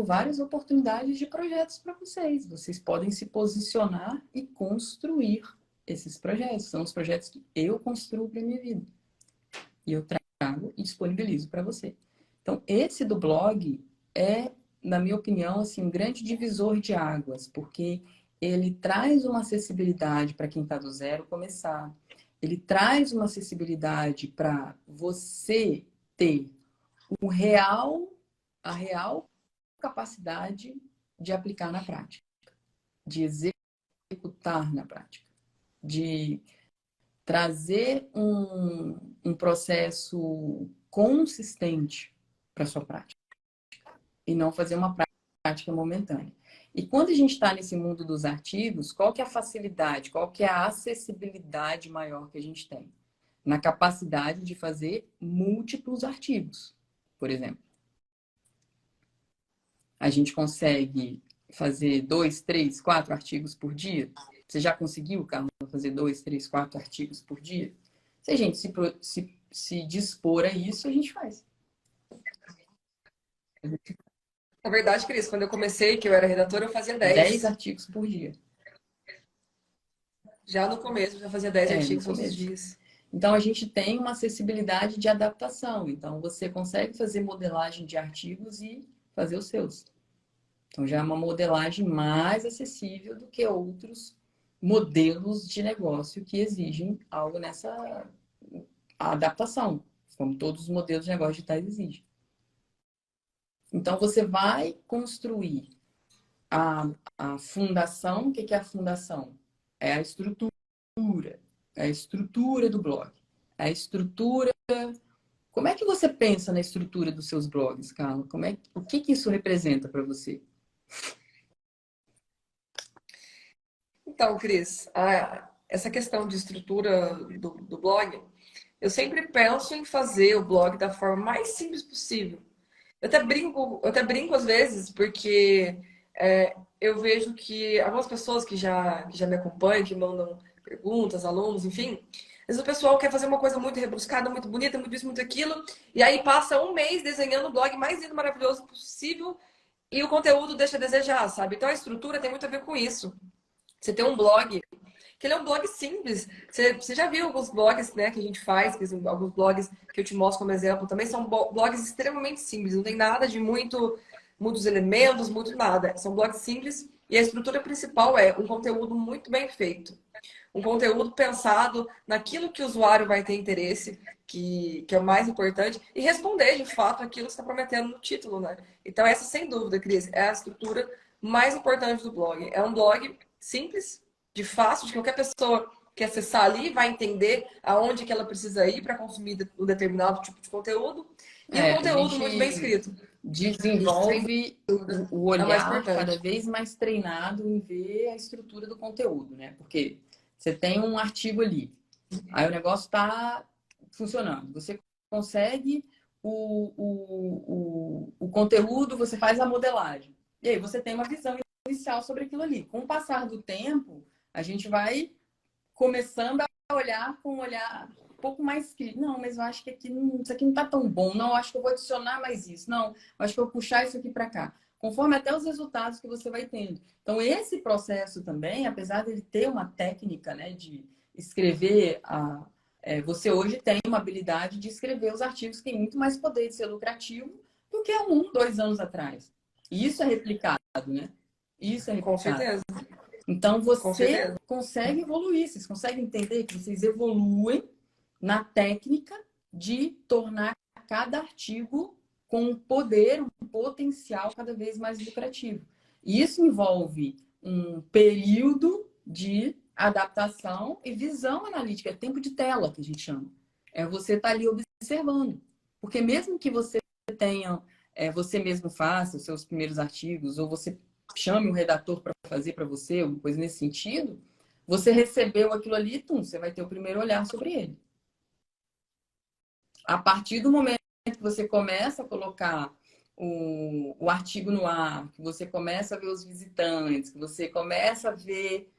várias oportunidades de projetos para vocês. Vocês podem se posicionar e construir esses projetos. São os projetos que eu construo para minha vida. E eu trago e disponibilizo para você. Então, esse do blog é, na minha opinião, assim, um grande divisor de águas, porque ele traz uma acessibilidade para quem está do zero começar. Ele traz uma acessibilidade para você ter a real capacidade de aplicar na prática, de executar na prática, de trazer um processo consistente para sua prática e não fazer uma prática momentânea. E quando a gente está nesse mundo dos artigos, qual que é a facilidade, qual que é a acessibilidade maior que a gente tem? Na capacidade de fazer múltiplos artigos, por exemplo. A gente consegue fazer 2, 3, 4 artigos por dia? Você já conseguiu, Carla, fazer 2, 3, 4 artigos por dia? Se a gente se dispor a isso, a gente faz. Na verdade, Cris, quando eu comecei, que eu era redatora, eu fazia 10 10. artigos por dia. Já no começo, eu já fazia 10 No artigos todos os começo. dias. Então, a gente tem uma acessibilidade de adaptação. Então, você consegue fazer modelagem de artigos e fazer os seus. Então, já é uma modelagem mais acessível do que outros modelos de negócio que exigem algo nessa adaptação, como todos os modelos de negócio digitais exigem. Então, você vai construir a fundação. O que é a fundação? É a estrutura. É a estrutura do blog. É a estrutura. Como é que você pensa na estrutura dos seus blogs, Carla? O que isso representa para você? Então, Cris, essa questão de estrutura do blog, eu sempre penso em fazer o blog da forma mais simples possível. Eu até brinco às vezes, porque eu vejo que algumas pessoas que já me acompanham, que mandam perguntas, alunos, enfim, às vezes o pessoal quer fazer uma coisa muito rebuscada, muito bonita, muito isso, muito aquilo, e aí passa um mês desenhando o blog mais lindo, maravilhoso possível, e o conteúdo deixa a desejar, sabe? Então a estrutura tem muito a ver com isso. Você tem um blog, que ele é um blog simples. Você já viu alguns blogs, né, que a gente faz, alguns blogs que eu te mostro como exemplo, também são blogs extremamente simples, não tem nada de muitos elementos, muito nada. São blogs simples e a estrutura principal é um conteúdo muito bem feito. Um conteúdo pensado naquilo que o usuário vai ter interesse, que é o mais importante, e responder de fato aquilo que você está prometendo no título, né? Então, essa, sem dúvida, Cris, é a estrutura mais importante do blog. É um blog simples, de fácil, de qualquer pessoa que acessar ali vai entender aonde que ela precisa ir para consumir um determinado tipo de conteúdo, e um A conteúdo muito bem gente escrito. Isso, sem desenvolve dúvida, o é o mais olhar cada importante. vez mais treinado em ver a estrutura do conteúdo, né? Porque você tem um artigo ali, aí o negócio está funcionando. Você consegue o conteúdo, você faz a modelagem. E aí você tem uma visão inicial sobre aquilo ali. Com o passar do tempo, a gente vai começando a olhar com um olhar um pouco mais crítico. Não, mas eu acho que aqui isso aqui não está tão bom. Não, eu acho que eu vou adicionar mais isso. Não, eu acho que eu vou puxar isso aqui para cá. Conforme até os resultados que você vai tendo. Então, esse processo também, apesar dele ter uma técnica, né, de escrever você hoje tem uma habilidade de escrever os artigos que têm muito mais poder de ser lucrativo do que há 1, 2 anos atrás. E isso é replicado, né? Isso é Com replicado. certeza, Então, com você certeza. consegue evoluir, vocês conseguem entender que vocês evoluem na técnica de tornar cada artigo com um poder, um potencial cada vez mais lucrativo. E isso envolve um período de adaptação e visão analítica, é tempo de tela que a gente chama. É você estar ali observando. Porque mesmo que você tenha, você mesmo faça os seus primeiros artigos, ou você chame um redator para fazer para você, alguma coisa nesse sentido, você recebeu aquilo ali, você vai ter o primeiro olhar sobre ele. A partir do momento que você começa a colocar o artigo no ar, que você começa a ver os visitantes, que você começa a ver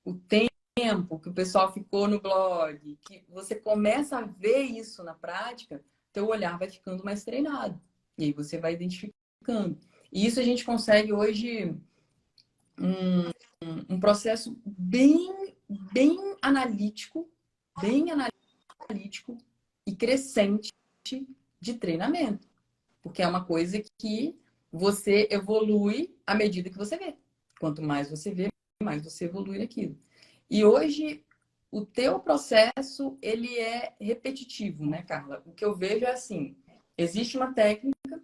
o tempo que o pessoal ficou no blog, que você começa a ver isso na prática, teu olhar vai ficando mais treinado. E aí você vai identificando. E isso a gente consegue hoje um processo bem analítico e crescente de treinamento. Porque é uma coisa que você evolui à medida que você vê. Quanto mais você vê, mais você evolui naquilo. E hoje, o teu processo, ele é repetitivo, né, Carla? O que eu vejo é assim, existe uma técnica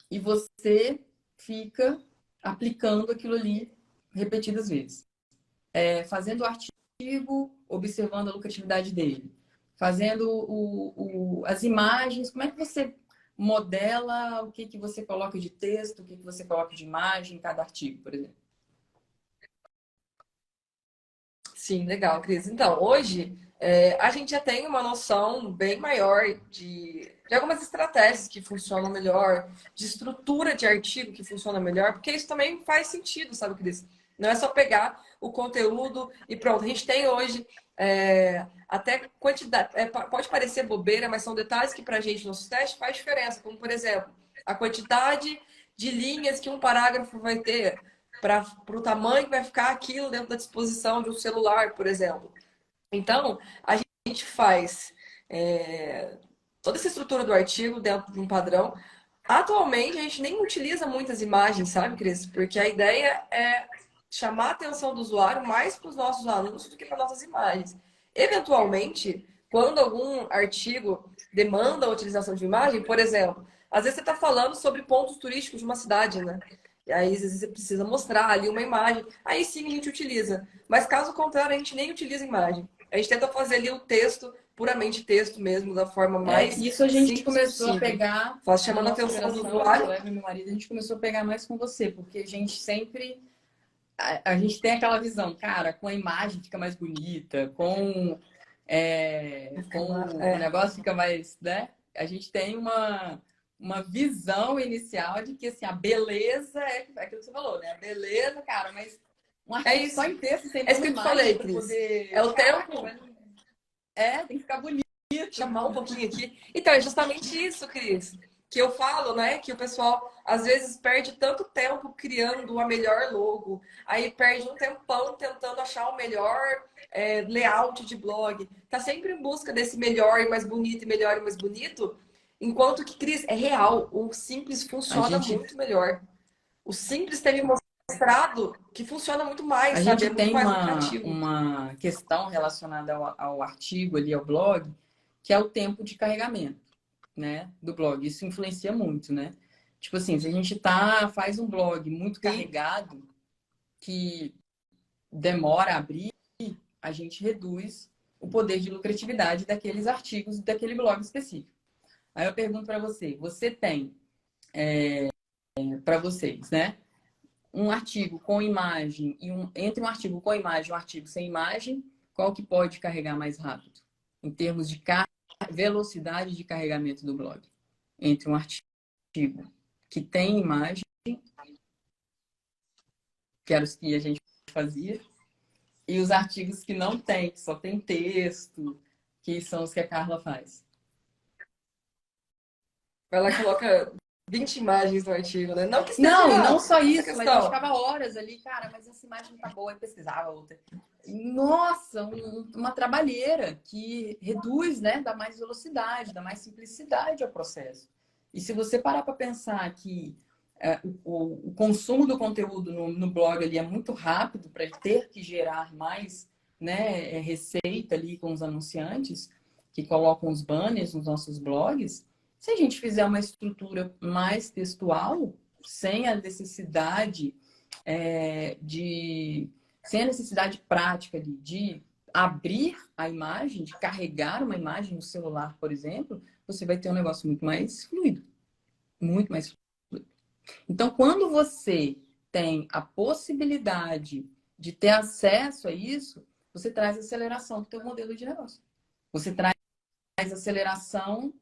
e você fica aplicando aquilo ali repetidas vezes. Fazendo o artigo, observando a lucratividade dele. Fazendo as imagens, como é que você modela o que, que você coloca de texto, o que, que você coloca de imagem em cada artigo, por exemplo. Sim, legal, Cris. Então, hoje a gente já tem uma noção bem maior de algumas estratégias que funcionam melhor, de estrutura de artigo que funciona melhor, porque isso também faz sentido, sabe, Cris? Não é só pegar o conteúdo e pronto. A gente tem hoje até quantidade. Pode parecer bobeira, mas são detalhes que para a gente, nossos testes, faz diferença. Como, por exemplo, a quantidade de linhas que um parágrafo vai ter para o tamanho que vai ficar aquilo dentro da disposição de um celular, por exemplo. Então, a gente faz toda essa estrutura do artigo dentro de um padrão. Atualmente, a gente nem utiliza muitas imagens, sabe, Cris? Porque a ideia é chamar a atenção do usuário mais para os nossos alunos do que para nossas imagens. Eventualmente, quando algum artigo demanda a utilização de imagem, por exemplo, às vezes você está falando sobre pontos turísticos de uma cidade, né? E aí, às vezes, você precisa mostrar ali uma imagem. Aí sim a gente utiliza. Mas caso contrário, a gente nem utiliza imagem. A gente tenta fazer ali o texto, puramente texto mesmo, da forma mais Isso a gente simples começou a possível. pegar Faz na chamando a nossa atenção do operação, eu usuário. e meu marido, a gente começou a pegar mais com você, porque a gente sempre a gente tem aquela visão, cara, com a imagem fica mais bonita, com o negócio fica mais, né? A gente tem uma visão inicial de que assim, a beleza é aquilo que você falou, né? A beleza, cara, mas um artigo só em texto, sem É isso nenhuma que eu te falei, imagem para Cris. poder. É o Caraca, tempo. mas tem que ficar bonito. Chamar um pouquinho aqui. Então, é justamente isso, Cris, que eu falo, né? Que o pessoal às vezes perde tanto tempo criando a melhor logo, aí perde um tempão tentando achar o melhor layout de blog. Tá sempre em busca desse melhor e mais bonito, e melhor e mais bonito. Enquanto que, Cris, é real. O simples funciona muito melhor. O simples tem me mostrado que funciona muito mais, A sabe? É gente muito tem mais lucrativo. uma questão relacionada ao artigo ali, ao blog, que é o tempo de carregamento, né, do blog. Isso influencia muito, né? Tipo assim, se a gente faz um blog muito carregado, que demora a abrir, a gente reduz o poder de lucratividade daqueles artigos daquele blog específico. Aí eu pergunto para você tem, para vocês, né? Um artigo com imagem e entre um artigo com imagem e um artigo sem imagem, qual que pode carregar mais rápido? Em termos de velocidade de carregamento do blog. Entre um artigo que tem imagem, que era os que a gente fazia, e os artigos que não tem, que só tem texto, que são os que a Carla faz. Ela coloca 20 imagens no artigo, né? Não que esteja Não, e não errado só essa isso, mas a gente questão. ficava horas ali, cara, mas essa imagem não tá boa, aí pesquisava outra. Nossa, uma trabalheira que reduz, né? Dá mais velocidade, dá mais simplicidade ao processo. E se você parar para pensar que o consumo do conteúdo no blog ali é muito rápido para ter que gerar mais, né, receita ali com os anunciantes que colocam os banners nos nossos blogs, se a gente fizer uma estrutura mais textual, sem a necessidade sem a necessidade prática de abrir a imagem, de carregar uma imagem no celular, por exemplo, você vai ter um negócio muito mais fluido. Muito mais fluido. Então, quando você tem a possibilidade de ter acesso a isso, você traz aceleração para o teu modelo de negócio. Você traz aceleração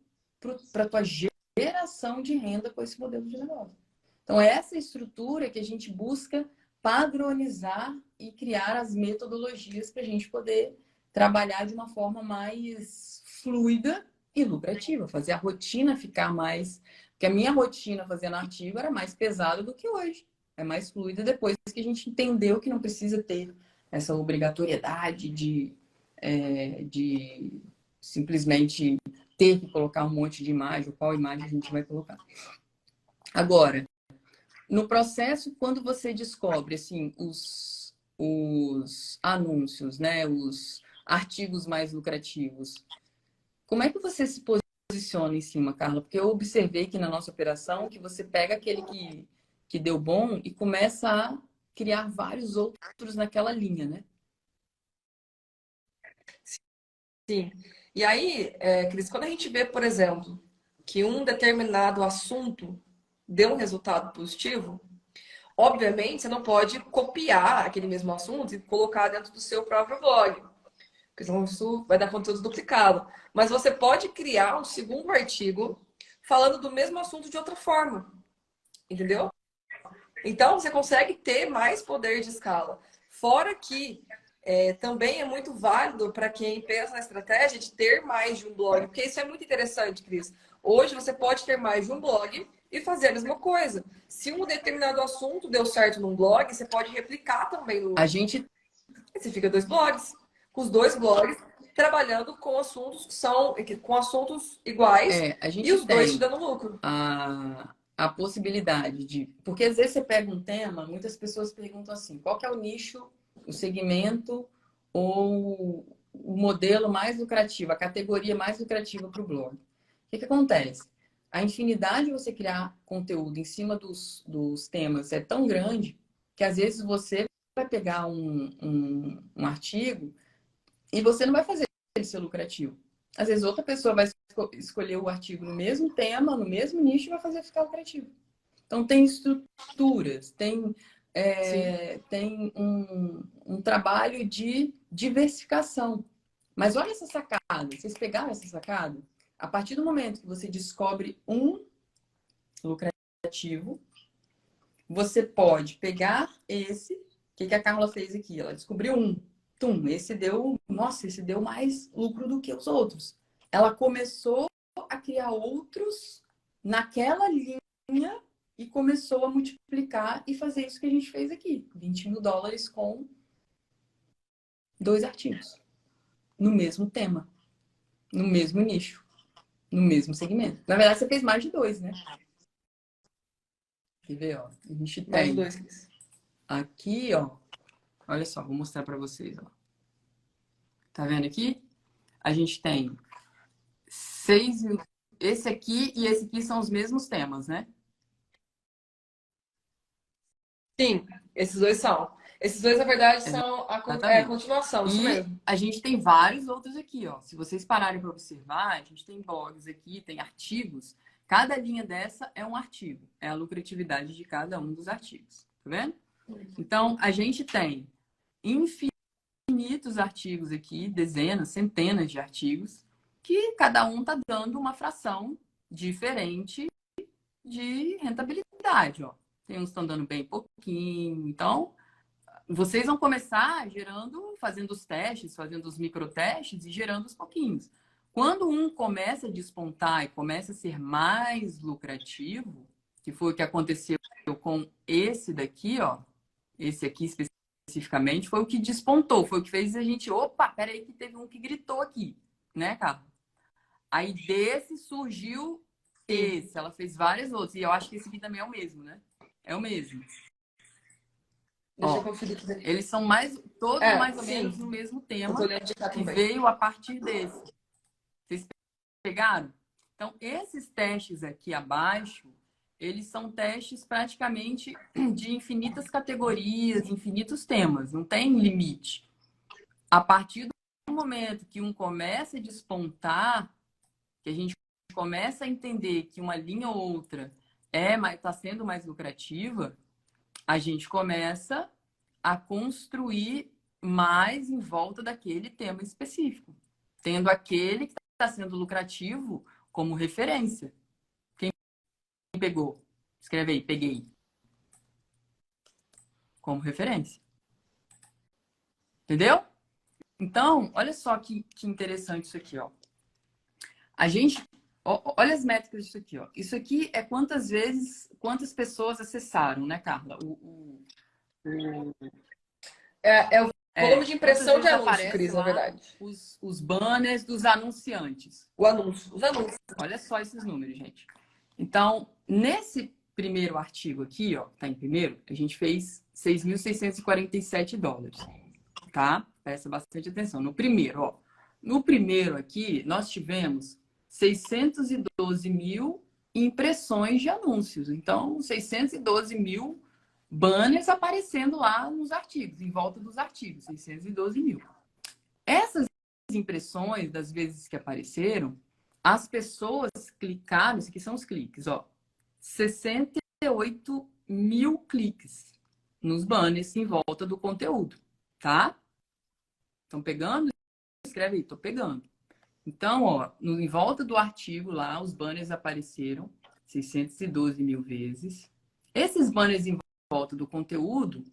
para a tua geração de renda com esse modelo de negócio. Então, essa estrutura que a gente busca padronizar e criar as metodologias para a gente poder trabalhar de uma forma mais fluida e lucrativa, fazer a rotina ficar mais. Porque a minha rotina fazendo artigo era mais pesada do que hoje. É mais fluida depois que a gente entendeu que não precisa ter essa obrigatoriedade de simplesmente ter que colocar um monte de imagem, qual imagem a gente vai colocar. Agora, no processo, quando você descobre assim, os anúncios, né, os artigos mais lucrativos, como é que você se posiciona em cima, Carla? Porque eu observei que na nossa operação que você pega aquele que deu bom e começa a criar vários outros naquela linha, né? Sim. E aí, Cris, quando a gente vê, por exemplo, que um determinado assunto deu um resultado positivo, obviamente você não pode copiar aquele mesmo assunto e colocar dentro do seu próprio blog, porque senão isso vai dar conteúdo duplicado. Mas você pode criar um segundo artigo falando do mesmo assunto de outra forma, entendeu? Então, você consegue ter mais poder de escala. Fora que também é muito válido para quem pensa na estratégia de ter mais de um blog, porque isso é muito interessante, Cris. Hoje você pode ter mais de um blog e fazer a mesma coisa. Se um determinado assunto deu certo num blog, você pode replicar também no outro. A gente Você fica dois blogs, com os dois blogs trabalhando com assuntos que são com assuntos iguais a gente e os dois te tem dando lucro. a possibilidade de. Porque às vezes você pega um tema, muitas pessoas perguntam assim: qual que é o nicho, o segmento ou o modelo mais lucrativo, a categoria mais lucrativa para o blog? O que acontece? A infinidade de você criar conteúdo em cima dos temas é tão grande que às vezes você vai pegar um artigo e você não vai fazer ele ser lucrativo. Às vezes outra pessoa vai escolher o artigo no mesmo tema, no mesmo nicho e vai fazer ficar lucrativo. Então tem estruturas, tem um trabalho de diversificação. Mas olha essa sacada, vocês pegaram essa sacada? A partir do momento que você descobre um lucrativo. Você pode pegar esse. O que a Carla fez aqui? Ela descobriu um. Esse deu. Nossa, esse deu mais lucro do que os outros. Ela começou a criar outros naquela linha e começou a multiplicar e fazer isso que a gente fez aqui. $20.000 com 2 artigos. No mesmo tema. No mesmo nicho. No mesmo segmento. Na verdade, você fez mais de 2, né? Quer ver, ó? A gente Mais tem 2. aqui, ó. Olha só, vou mostrar para vocês, ó. Tá vendo aqui? A gente tem 6 mil. Esse aqui e esse aqui são os mesmos temas, né? Sim, esses dois são. Esses dois, na verdade, são a continuação, isso mesmo. A gente tem vários outros aqui, ó. Se vocês pararem para observar, a gente tem blogs aqui, tem artigos. Cada linha dessa é um artigo. É a lucratividade de cada um dos artigos. Tá vendo? Então, a gente tem infinitos artigos aqui, dezenas, centenas de artigos, que cada um tá dando uma fração diferente de rentabilidade, ó. Tem uns que estão dando bem pouquinho. Então, vocês vão começar fazendo os testes, fazendo os microtestes e gerando os pouquinhos. Quando um começa a despontar e começa a ser mais lucrativo, que foi o que aconteceu com esse daqui, ó, esse aqui especificamente, foi o que despontou, foi o que fez a gente, opa, peraí que teve um que gritou aqui, né, Carla? Aí desse surgiu esse, ela fez várias outras, e eu acho que esse aqui também é o mesmo, né? É o mesmo. Deixa eu conferir aqui. Eles são todos mais ou menos no mesmo tema, que veio a partir desse. Vocês pegaram? Então, esses testes aqui abaixo, eles são testes praticamente de infinitas categorias, infinitos temas, não tem limite. A partir do momento que um começa a despontar, que a gente começa a entender que uma linha ou outra está sendo mais lucrativa, a gente começa a construir mais em volta daquele tema específico, tendo aquele que está sendo lucrativo como referência. Quem pegou? Escreve aí, peguei. Como referência. Entendeu? Então, olha só que interessante isso aqui, ó. A gente... Olha as métricas disso aqui, ó. Isso aqui é quantas pessoas acessaram, né, Carla? É o volume de impressão de anúncio, Cris, na verdade. Os banners dos anunciantes. Os anúncios. Olha só esses números, gente. Então, nesse primeiro artigo aqui, ó, tá em primeiro, a gente fez $6.647, tá? Presta bastante atenção. No primeiro, ó. No primeiro aqui, nós tivemos 612 mil impressões de anúncios. Então, 612 mil banners aparecendo lá nos artigos, em volta dos artigos, 612 mil. Essas impressões, das vezes que apareceram, as pessoas clicaram, isso aqui são os cliques, ó, 68 mil cliques nos banners em volta do conteúdo, tá? Estão pegando? Escreve aí, tô pegando. Então, ó, em volta do artigo lá, os banners apareceram 612 mil vezes. Esses banners em volta do conteúdo,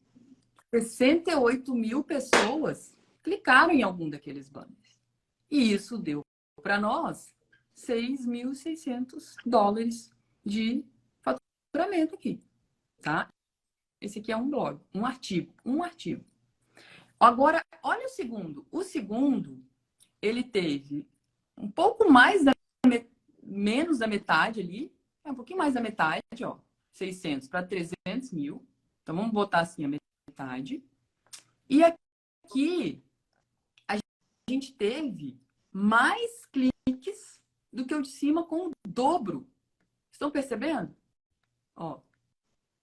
68 mil pessoas clicaram em algum daqueles banners. E isso deu para nós $6.600 de faturamento aqui, tá? Esse aqui é um blog, um artigo. Agora, olha o segundo. O segundo, ele teve um pouco menos da metade ali, um pouquinho mais da metade, ó, 600 para 300 mil. Então, vamos botar assim a metade. E aqui, a gente teve mais cliques do que o de cima com o dobro. Estão percebendo? Ó,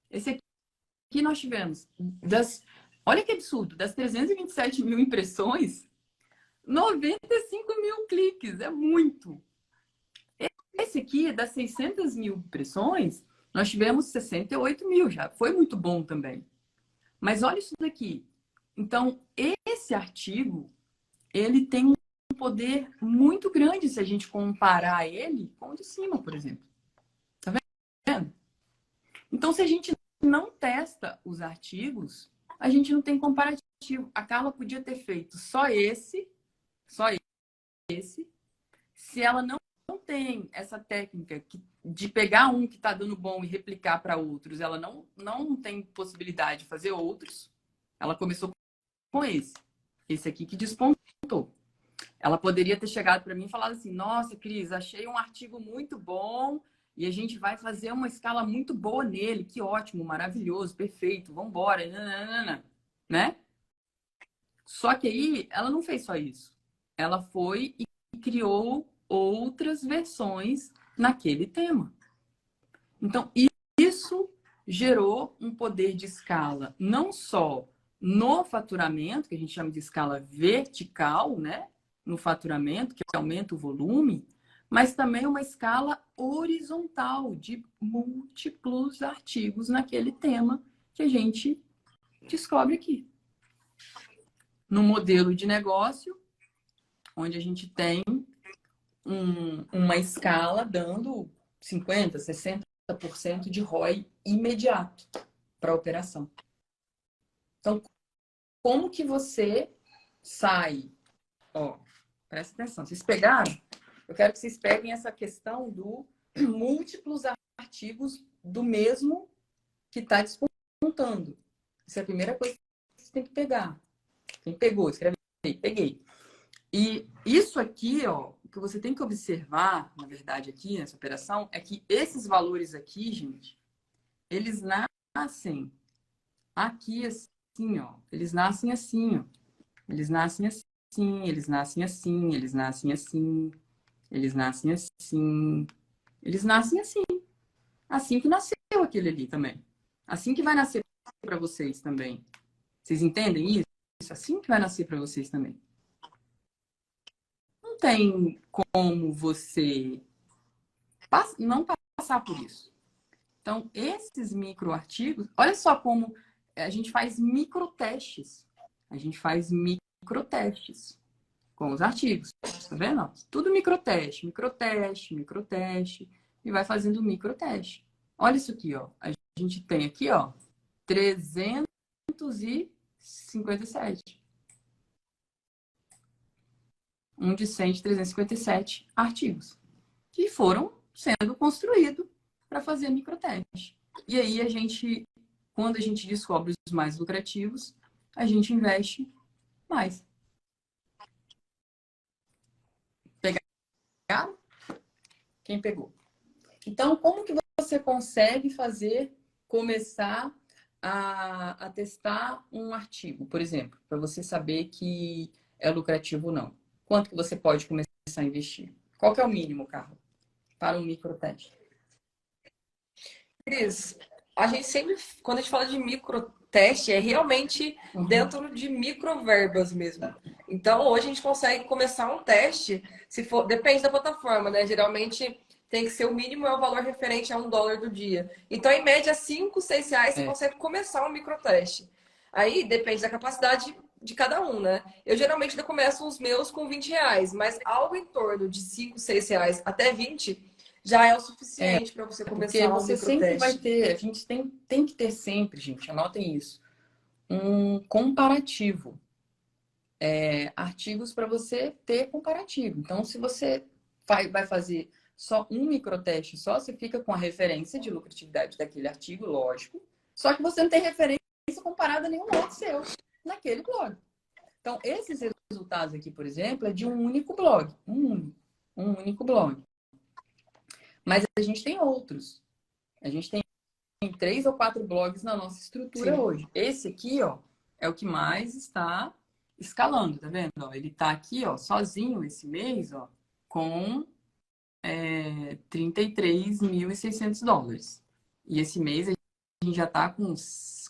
esse aqui nós tivemos, olha que absurdo, das 327 mil impressões, 95 mil cliques, é muito. Esse aqui, das 600 mil impressões, nós tivemos 68 mil já. Foi muito bom também. Mas olha isso daqui. Então, esse artigo, ele tem um poder muito grande se a gente comparar ele com o de cima, por exemplo. Tá vendo? Então, se a gente não testa os artigos, a gente não tem comparativo. A Carla podia ter feito só esse, se ela não tem essa técnica de pegar um que está dando bom e replicar para outros, ela não tem possibilidade de fazer outros. Ela começou com esse aqui que despontou. Ela poderia ter chegado para mim e falado assim: nossa, Cris, achei um artigo muito bom e a gente vai fazer uma escala muito boa nele. Que ótimo, maravilhoso, perfeito, vamos embora, né? Só que aí ela não fez só isso. Ela foi e criou outras versões naquele tema. Então, isso gerou um poder de escala não só no faturamento, que a gente chama de escala vertical, né? No faturamento, que aumenta o volume, mas também uma escala horizontal de múltiplos artigos naquele tema que a gente descobre aqui. No modelo de negócio, onde a gente tem uma escala dando 50%, 60% de ROI imediato para a operação. Então, como que você sai? Ó, presta atenção. Vocês pegaram? Eu quero que vocês peguem essa questão do múltiplos artigos do mesmo que está despontando. Essa é a primeira coisa que você tem que pegar. Quem pegou? Escreve aí. Peguei. E isso aqui, ó, o que você tem que observar, na verdade, aqui nessa operação, é que esses valores aqui, gente, eles nascem aqui assim, ó. Eles nascem assim, ó. Eles nascem assim, eles nascem assim, eles nascem assim, eles nascem assim, eles nascem assim. Assim que nasceu aquele ali também. Assim que vai nascer para vocês também. Vocês entendem isso? Assim que vai nascer para vocês também. Não tem como você não passar por isso. Então, esses microartigos, olha só como a gente faz microtestes. A gente faz microtestes com os artigos. Tá vendo? Tudo microteste, microteste, microteste. E vai fazendo microteste. Olha isso aqui, ó. A gente tem aqui, ó, 357. Um de 100 de 357 artigos que foram sendo construídos para fazer microteste. E aí quando a gente descobre os mais lucrativos, a gente investe mais. Pegaram? Quem pegou? Então, como que você consegue começar a testar um artigo, por exemplo, para você saber que é lucrativo ou não? Quanto que você pode começar a investir? Qual que é o mínimo, Carla, para um microteste? Cris, a gente sempre, quando a gente fala de microteste, é realmente dentro de microverbas mesmo. Então, hoje a gente consegue começar um teste, se for, depende da plataforma, né? Geralmente tem que ser o mínimo, é o valor referente a $1 do dia. Então, em média, 5, 6 reais você consegue começar um microteste. Aí depende da capacidade de cada um, né? Eu geralmente começo os meus com 20 reais, mas algo em torno de 5, 6 reais até 20 já é o suficiente para você Porque começar um você sempre vai microteste. ter, a gente tem que ter sempre, gente, anotem isso, um comparativo. Artigos para você ter comparativo. Então, se você vai fazer só um microteste só, você fica com a referência de lucratividade daquele artigo, lógico, só que você não tem referência comparada a nenhum outro seu naquele blog. Então, esses resultados aqui, por exemplo, é de um único blog. Um único blog. Mas a gente tem outros. A gente tem 3 ou 4 blogs na nossa estrutura hoje. Esse aqui, ó, é o que mais está escalando, tá vendo? Ó, ele tá aqui, ó, sozinho esse mês, ó, com $33.600. E esse mês a gente já tá com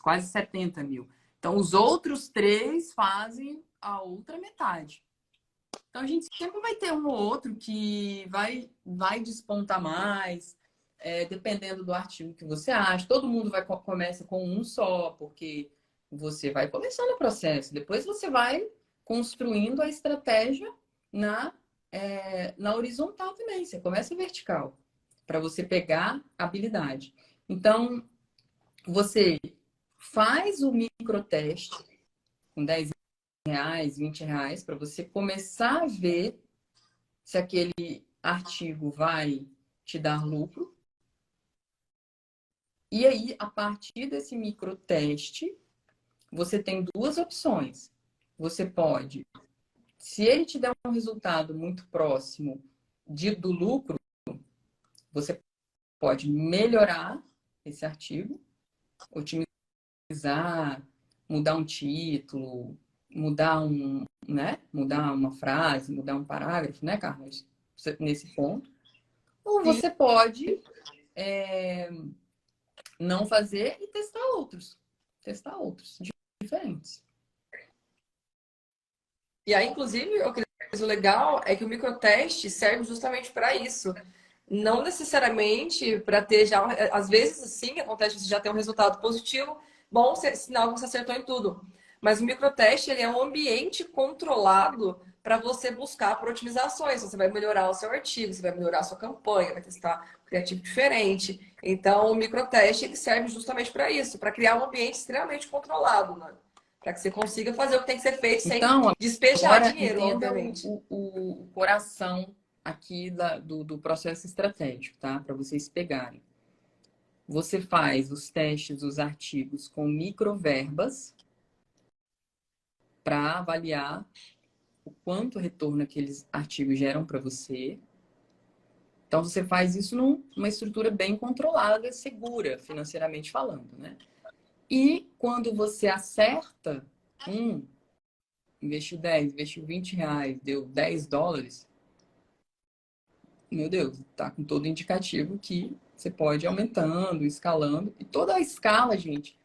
quase 70 mil. Então, os outros 3 fazem a outra metade. Então, a gente sempre vai ter um ou outro que vai despontar mais, dependendo do artigo que você acha. Todo mundo começa com um só, porque você vai começando o processo. Depois você vai construindo a estratégia na horizontal também. Você começa vertical, para você pegar habilidade. Então, Você faz o microteste com R$ 10, R$ 20, para você começar a ver se aquele artigo vai te dar lucro. E aí, a partir desse microteste, você tem duas opções. Você pode, se ele te der um resultado muito próximo do lucro, você pode melhorar esse artigo, otimizar, mudar um título, mudar uma frase, mudar um parágrafo, né, Carlos? Nesse ponto. Ou Sim. você pode não fazer e testar outros. Testar outros diferentes. E aí, inclusive, o legal é que o microteste serve justamente para isso. Não necessariamente para ter já. Às vezes, sim, acontece de já ter um resultado positivo, bom, sinal que você acertou em tudo. Mas o microteste ele é um ambiente controlado para você buscar por otimizações. Você vai melhorar o seu artigo, você vai melhorar a sua campanha, vai testar um criativo diferente. Então, o microteste ele serve justamente para isso, para criar um ambiente extremamente controlado, né? Para que você consiga fazer o que tem que ser feito sem Então, despejar agora dinheiro, entenda obviamente. o coração aqui do processo estratégico, tá? Para vocês pegarem. Você faz os testes dos artigos com microverbas para avaliar o quanto retorno aqueles artigos geram para você. Então, você faz isso numa estrutura bem controlada, segura, financeiramente falando, né? E quando você acerta, investiu 10, investiu R$ 20, deu US$ 10, meu Deus, tá com todo indicativo que você pode ir aumentando, escalando. E toda a escala, gente,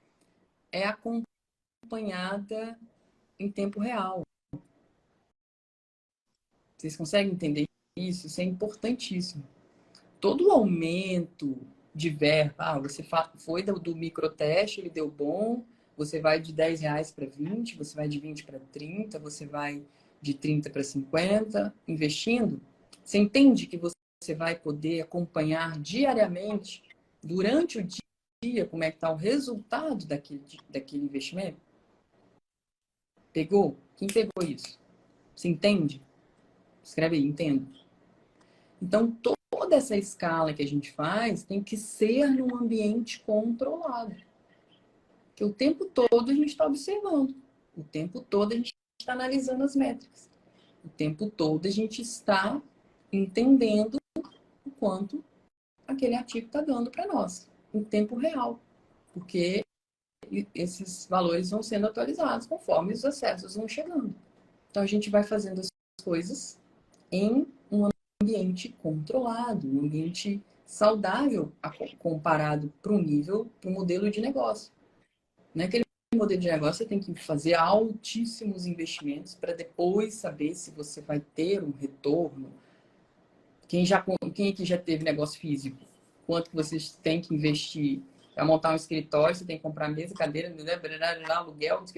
é acompanhada em tempo real. Vocês conseguem entender isso? Isso é importantíssimo. Todo aumento de verba, você foi do microteste, ele deu bom, você vai de R$ 10 para 20, você vai de 20 para 30, você vai de 30 para 50, investindo. Você entende que você vai poder acompanhar diariamente, durante o dia, como é que está o resultado daquele investimento? Pegou? Quem pegou isso? Você entende? Escreve aí, entendo. Então, toda essa escala que a gente faz tem que ser num ambiente controlado. Porque o tempo todo a gente está observando. O tempo todo a gente está analisando as métricas. O tempo todo a gente está entendendo o quanto aquele artigo está dando para nós, em tempo real. Porque esses valores vão sendo atualizados conforme os acessos vão chegando. Então, a gente vai fazendo as coisas em um ambiente controlado, um ambiente saudável comparado para o nível, para o modelo de negócio. Naquele modelo de negócio, você tem que fazer altíssimos investimentos para depois saber se você vai ter um retorno. Quem aqui já teve negócio físico? Quanto que vocês têm que investir? Para montar um escritório, você tem que comprar mesa, cadeira, aluguel, tudo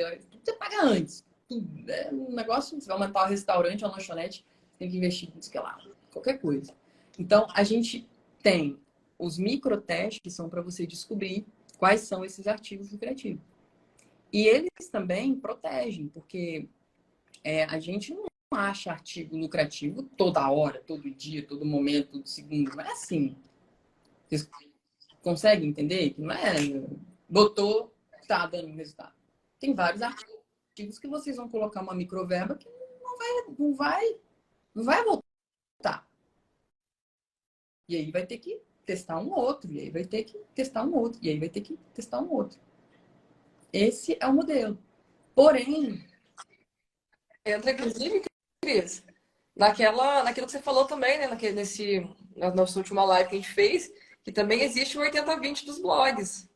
você paga antes. Tudo. É um negócio, você vai montar um restaurante, uma lanchonete, você tem que investir, não sei o que lá, qualquer coisa. Então, a gente tem os microtestes que são para você descobrir quais são esses artigos lucrativos. E eles também protegem, porque a gente não acha artigo lucrativo toda hora, todo dia, todo momento, todo segundo. Não é assim. Vocês conseguem entender? Que não é botou, tá dando resultado. Tem vários artigos que vocês vão colocar uma microverba que não vai voltar. E aí vai ter que testar um outro, e aí vai ter que testar um outro, e aí vai ter que testar um outro. Esse é o modelo. Porém, Entra, inclusive, Cris, naquilo que você falou também, né? Na nossa última live que a gente fez, que também existe o 80-20 dos blogs,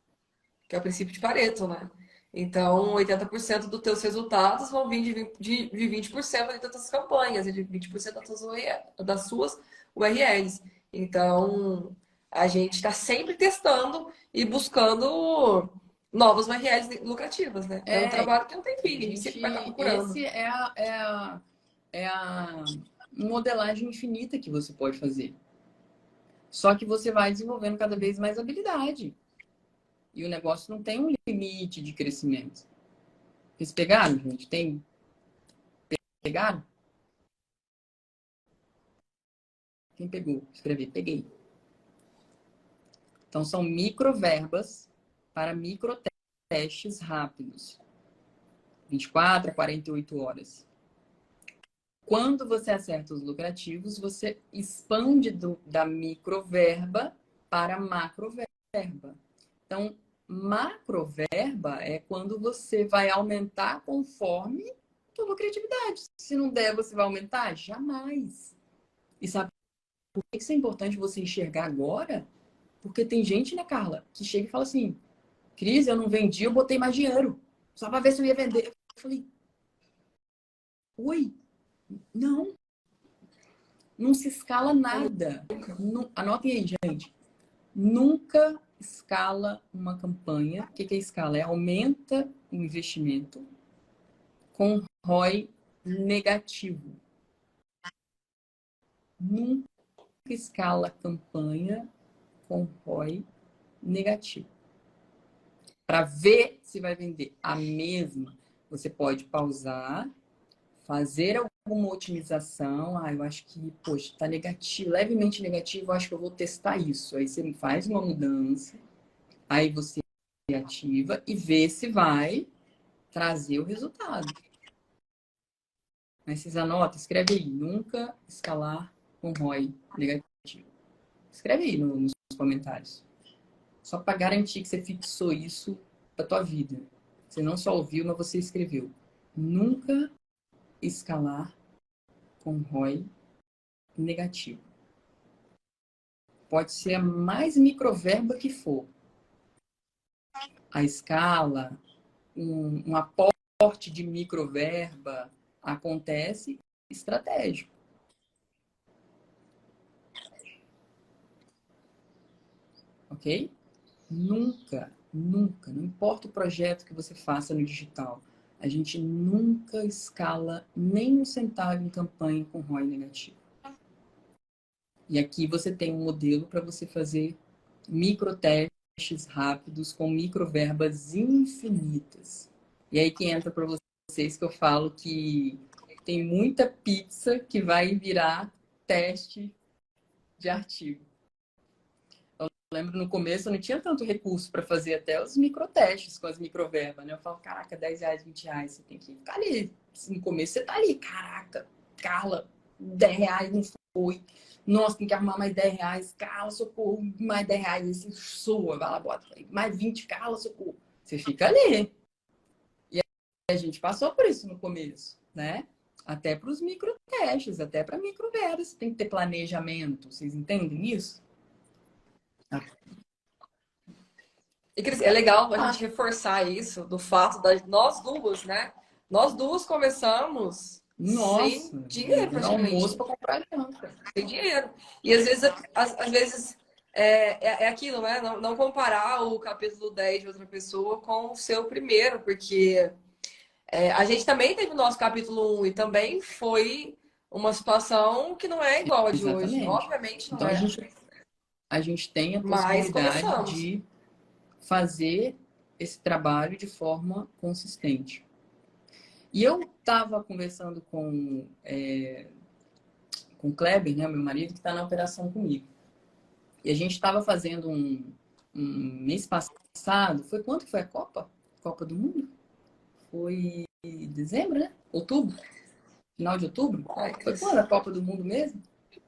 que é o princípio de Pareto, né? Então, 80% dos teus resultados vão vir de 20% das tuas campanhas e de 20% das suas URLs. Então, a gente está sempre testando e buscando novas URLs lucrativas, né? É um trabalho que não tem fim, a gente sempre vai estar procurando. Esse é a modelagem infinita que você pode fazer. Só que você vai desenvolvendo cada vez mais habilidade. E o negócio não tem um limite de crescimento. Vocês pegaram, gente? Pegaram? Quem pegou? Escrevi, peguei. Então, são microverbas para microtestes rápidos. 24 a 48 horas. Quando você acerta os lucrativos, você expande da microverba para macroverba. Então, macroverba é quando você vai aumentar conforme a tua lucratividade. Se não der, você vai aumentar? Jamais. E sabe por que isso é importante você enxergar agora? Porque tem gente, né, Carla, que chega e fala assim, Cris, eu não vendi, eu botei mais dinheiro. Só para ver se eu ia vender. Eu falei, oi? Não. Não se escala nada. Anotem aí, gente. Nunca escala uma campanha. O que é escala? É aumenta o investimento com ROI negativo. Nunca escala campanha com ROI negativo. Para ver se vai vender a mesma, você pode pausar, fazer alguma otimização. Ah, eu acho que, poxa, está negativo, levemente negativo, acho que eu vou testar isso. Aí você faz uma mudança, aí você ativa e vê se vai trazer o resultado. Mas vocês anotam, escreve aí, nunca escalar com ROI negativo. Escreve aí nos comentários. Só para garantir que você fixou isso para tua vida. Você não só ouviu, mas você escreveu. Nunca escalar com ROI negativo. Pode ser a mais microverba que for. A escala, um aporte de microverba acontece estratégico. Ok? Nunca, nunca, não importa o projeto que você faça no digital, a gente nunca escala nem um centavo em campanha com ROI negativo. E aqui você tem um modelo para você fazer microtestes rápidos com microverbas infinitas. E aí que entra para vocês que eu falo que tem muita pizza que vai virar teste de artigo. Eu lembro no começo eu não tinha tanto recurso para fazer até os microtestes com as microverbas, né? Eu falo, caraca, 10 reais, 20 reais, você tem que ficar ali. No começo você tá ali, caraca, Carla, 10 reais não foi. Nossa, tem que arrumar mais 10 reais. Carla, socorro, mais 10 reais. Assim, sua, vai lá, bota. Mais 20, Carla, socorro. Você fica ali. E a gente passou por isso no começo, né? Até para os microtestes, até para microverbas. Tem que ter planejamento. Vocês entendem isso? E Cris, é legal a gente reforçar isso, do fato de nós duas, né? Nós duas começamos sem Nossa, dinheiro no almoço praticamente, para comprar janta. sem dinheiro. E às vezes é aquilo, né? Não comparar o capítulo 10 de outra pessoa com o seu primeiro, porque a gente também teve o nosso capítulo 1 e também foi uma situação que não é igual a de hoje. Exatamente. Obviamente não Então é, a gente tem a mas possibilidade começamos. de fazer esse trabalho de forma consistente. E eu estava conversando com o Kleber, né, meu marido, que está na operação comigo. E a gente estava fazendo um mês passado, foi quando que foi a Copa? Copa do Mundo? Foi dezembro, né? Outubro? Final de outubro? Ai, Foi Cris, quando a Copa do Mundo mesmo?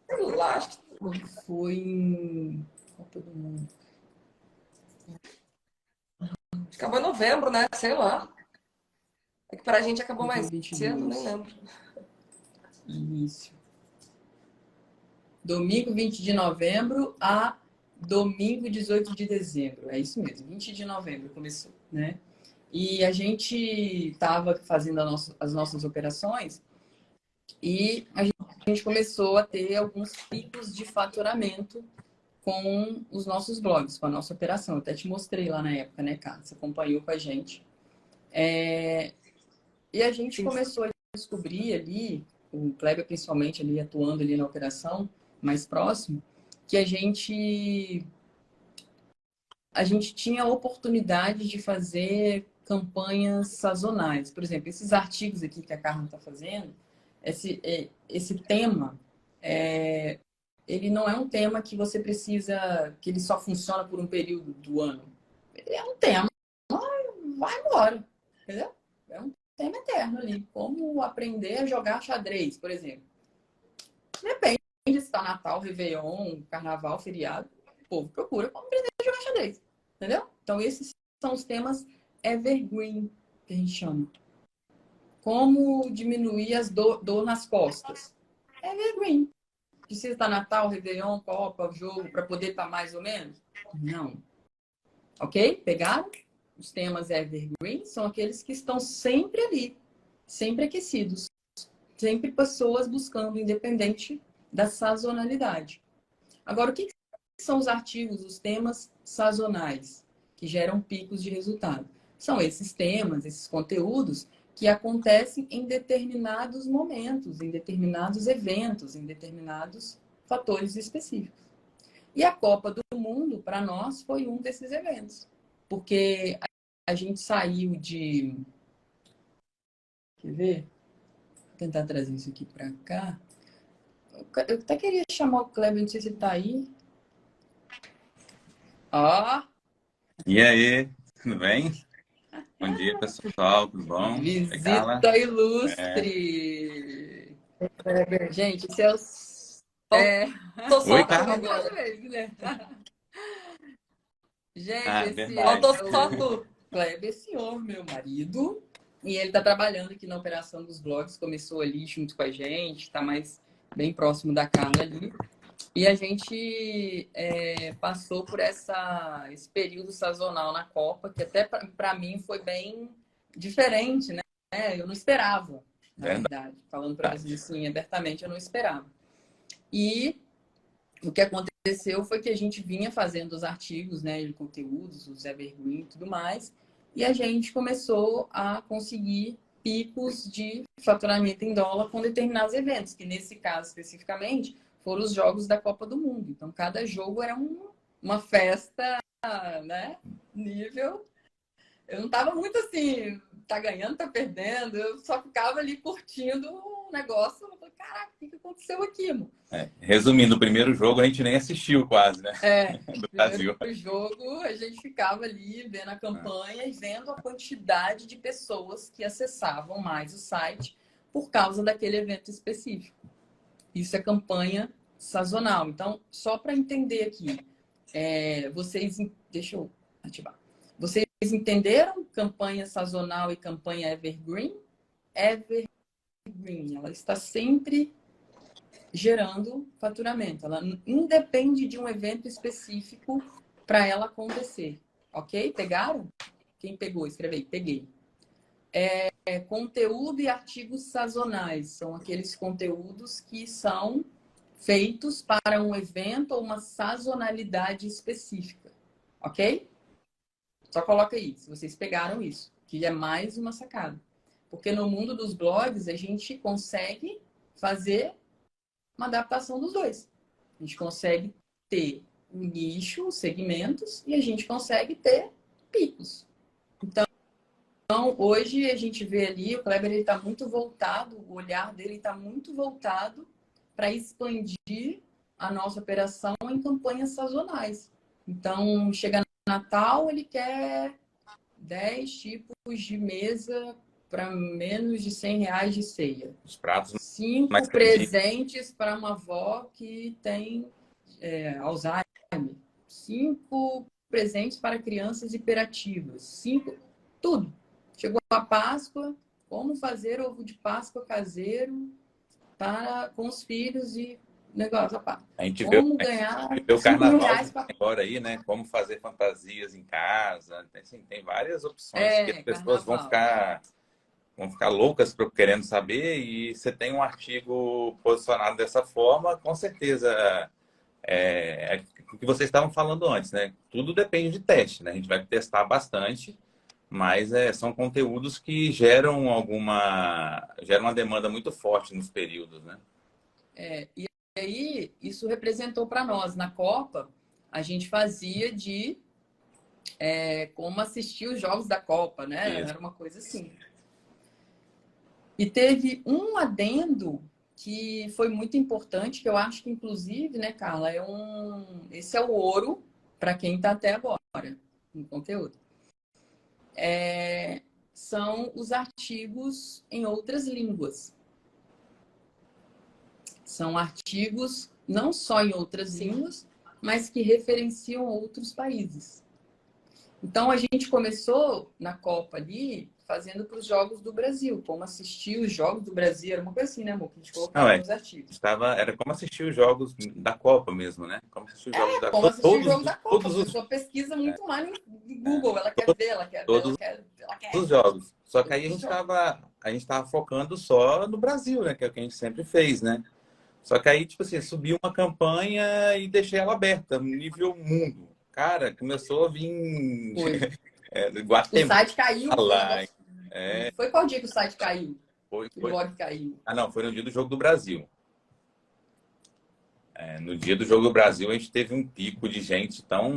sei lá, acho que Foi em Copa do Mundo. acabou em novembro, né? Sei lá. É que pra gente acabou mais cedo, nem 2022. lembro. Início. Domingo 20 de novembro a domingo 18 de dezembro. É isso mesmo, 20 de novembro começou, né? E a gente estava fazendo as nossas operações e a gente começou a ter alguns picos de faturamento com os nossos blogs, com a nossa operação. Eu até te mostrei lá na época, né, cara? Você acompanhou com a gente. E a gente Sim. começou a descobrir ali, o Kleber principalmente ali atuando ali na operação mais próximo, que a gente a gente tinha a oportunidade de fazer campanhas sazonais. Por exemplo, esses artigos aqui que a Carmen está fazendo, esse tema, ele não é um tema que você precisa, que ele só funciona por um período do ano. Ele é um tema, vai embora, entendeu? É um tema eterno ali. Como aprender a jogar xadrez, por exemplo. Depende se está Natal, Réveillon, Carnaval, feriado. O povo procura como aprender a jogar xadrez. Entendeu? Então, esses são os temas evergreen, que a gente chama. Como diminuir as dor nas costas. Evergreen. Precisa estar Natal, Réveillon, Copa, jogo, para poder estar mais ou menos? Não. Ok? Pegaram? Os temas evergreen são aqueles que estão sempre ali, sempre aquecidos. Sempre pessoas buscando, independente da sazonalidade. Agora, o que são os artigos, os temas sazonais, que geram picos de resultado? São esses temas, esses conteúdos que acontecem em determinados momentos, em determinados eventos, em determinados fatores específicos. E a Copa do Mundo, para nós, foi um desses eventos. Porque a gente saiu de... Quer ver? Vou tentar trazer isso aqui para cá. Eu até queria chamar o Kleber, não sei se ele tá aí. Ó! E aí, tudo bem? Bom dia, pessoal, tudo bom? Oi, Carla. Visita ilustre! Gente, esse é o... Tô Oi, só tu Carla. agora. Né? Gente, esse é verdade. Faltou o só tu. Kleber Senhor, meu marido. E ele tá trabalhando aqui na operação dos blogs. Começou ali junto com a gente, tá mais bem próximo da Carla ali. E a gente passou por esse período sazonal na Copa, que até para mim foi bem diferente, né? Eu não esperava, na verdade. Falando para vocês assim, abertamente, eu não esperava. E o que aconteceu foi que a gente vinha fazendo os artigos, né, de conteúdos, os evergreen e tudo mais, e a gente começou a conseguir picos de faturamento em dólar com determinados eventos, que nesse caso especificamente foram os jogos da Copa do Mundo. Então, cada jogo era uma festa, né, nível... Eu não tava muito assim, tá ganhando, tá perdendo, eu só ficava ali curtindo o negócio. Eu falei, caraca, o que aconteceu aqui, mano? Resumindo, o primeiro jogo a gente nem assistiu quase, né? Do Brasil. No jogo, a gente ficava ali vendo a campanha e vendo a quantidade de pessoas que acessavam mais o site por causa daquele evento específico. Isso é campanha sazonal. Então, só para entender aqui, vocês... Deixa eu ativar. Vocês entenderam campanha sazonal e campanha evergreen? Evergreen, ela está sempre gerando faturamento. Ela independe de um evento específico para ela acontecer. Ok? Pegaram? Quem pegou? Escreve aí. Peguei. Conteúdo e artigos sazonais. São aqueles conteúdos que são feitos para um evento ou uma sazonalidade específica. Ok? Só coloca aí, se vocês pegaram isso, que é mais uma sacada. Porque no mundo dos blogs, a gente consegue fazer uma adaptação dos dois. A gente consegue ter um nicho, segmentos, e a gente consegue ter picos. Então, hoje a gente vê ali, o Kleber está muito voltado, o olhar dele está muito voltado para expandir a nossa operação em campanhas sazonais. Então, chega Natal, ele quer 10 tipos de mesa para menos de R$100 de ceia. Os pratos 5 mais presentes para uma avó que tem Alzheimer. 5 presentes para crianças hiperativas. 5, tudo. Chegou a Páscoa, como fazer ovo de Páscoa caseiro com os filhos e negócio. A gente como ganhar vê o carnaval pra... agora aí, né? Como fazer fantasias em casa. Assim, tem várias opções que as pessoas vão ficar loucas querendo saber, e você tem um artigo posicionado dessa forma, com certeza é o que vocês estavam falando antes, né? Tudo depende de teste, né? A gente vai testar bastante, mas são conteúdos que geram uma demanda muito forte nos períodos, né? E aí, isso representou para nós. Na Copa, a gente fazia de como assistir os jogos da Copa, né? Isso. Era uma coisa assim. E teve um adendo que foi muito importante, que eu acho que, inclusive, né, Carla, esse é o ouro para quem está até agora no conteúdo. São os artigos em outras línguas. São artigos não só em outras línguas, mas que referenciam outros países. Então, a gente começou na Copa ali, fazendo para os Jogos do Brasil. Como assistir os Jogos do Brasil. Era uma coisa assim, né, amor? Que a gente colocava nos artigos. Era como assistir os jogos da Copa mesmo, né? Como assistir os jogos da Como assistir os Jogos da Copa. Todos A pessoa pesquisa muito mais no Google. Ela quer ver, ela quer ver, ela quer. Os jogos. Só que aí a gente tava focando só no Brasil, né? Que é o que a gente sempre fez, né? Só que aí, tipo assim, subi uma campanha e deixei ela aberta, no nível mundo. Cara, começou a vir O site caiu. É. Foi qual dia que o site caiu? Foi. O blog caiu. Não, foi no dia do Jogo do Brasil. No dia do Jogo do Brasil, a gente teve um pico de gente tão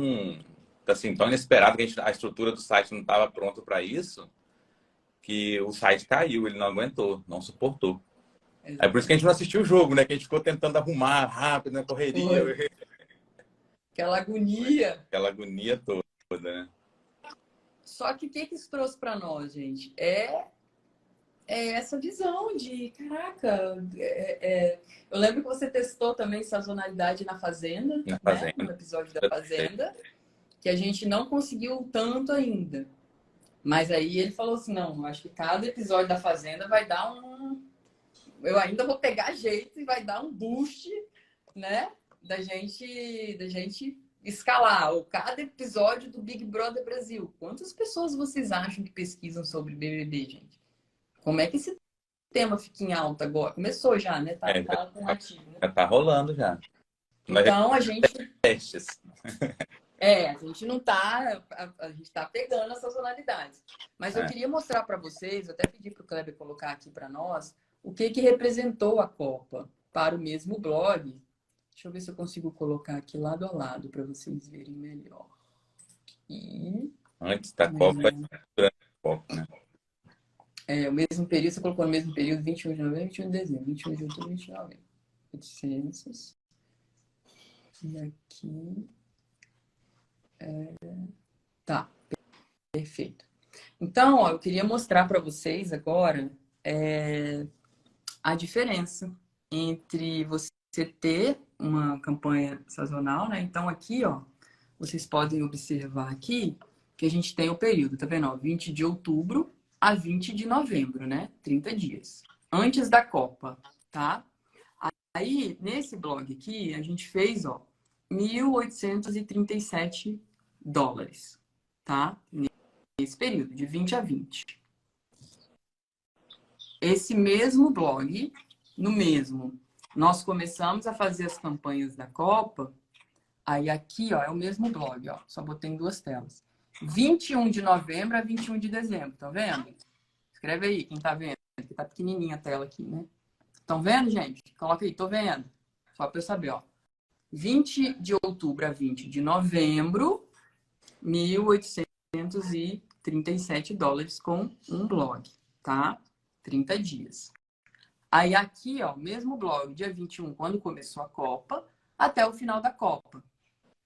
inesperado que a estrutura do site não estava pronta para isso, que o site caiu, ele não aguentou, não suportou. Exatamente. É por isso que a gente não assistiu o jogo, né? Que a gente ficou tentando arrumar rápido na correria. Aquela agonia. Aquela agonia toda, né? Só que o que isso trouxe para nós, gente? É essa visão de, caraca, eu lembro que você testou também sazonalidade na Fazenda, né? No episódio da Fazenda, que a gente não conseguiu tanto ainda. Mas aí ele falou assim, não, acho que cada episódio da Fazenda vai dar eu ainda vou pegar jeito e vai dar um boost, né? Da gente escalar. Ou cada episódio do Big Brother Brasil. Quantas pessoas vocês acham que pesquisam sobre BBB, gente? Como é que esse tema fica em alta agora? Começou já, né? Tá com ativo, né? Tá rolando já. Então a gente... Testes. a gente não tá... A gente tá pegando as sazonalidades. Mas eu queria mostrar para vocês, eu até pedi para o Kleber colocar aqui para nós, o que representou a Copa para o mesmo blog. Deixa eu ver se eu consigo colocar aqui lado a lado para vocês verem melhor. Antes da Copa, durante a Copa, né? O mesmo período, você colocou no mesmo período, 21 de novembro, 21 de dezembro, 21 de outubro, 21 de novembro. 800. E aqui... Tá, perfeito. Então, ó, eu queria mostrar para vocês agora a diferença entre você ter uma campanha sazonal, né? Então, aqui, ó, vocês podem observar aqui que a gente tem o período, tá vendo? Ó, 20 de outubro a 20 de novembro, né? 30 dias. Antes da Copa, tá? Aí, nesse blog aqui, a gente fez, ó, $1.837, tá? Nesse período, de 20 a 20. Esse mesmo blog, nós começamos a fazer as campanhas da Copa, aí aqui, ó, é o mesmo blog, ó, só botei em 2 telas. 21 de novembro a 21 de dezembro, tá vendo? Escreve aí, quem tá vendo, que tá pequenininha a tela aqui, né? Estão vendo, gente? Coloca aí, tô vendo. Só para eu saber, ó. 20 de outubro a 20 de novembro, $1.837 com um blog, tá? 30 dias. Aí aqui, ó, mesmo blog, dia 21, quando começou a Copa, até o final da Copa.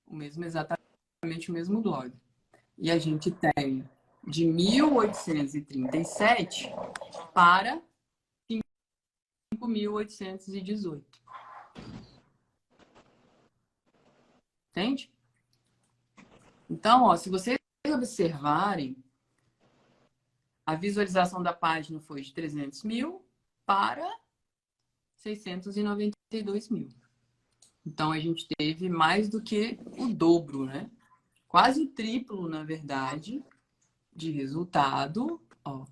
Exatamente o mesmo blog. E a gente tem de 1.837 para 5.818. Entende? Então, ó, se vocês observarem, a visualização da página foi de 300 mil para 692 mil. Então, a gente teve mais do que o dobro, né? Quase o triplo, na verdade, de resultado, ó,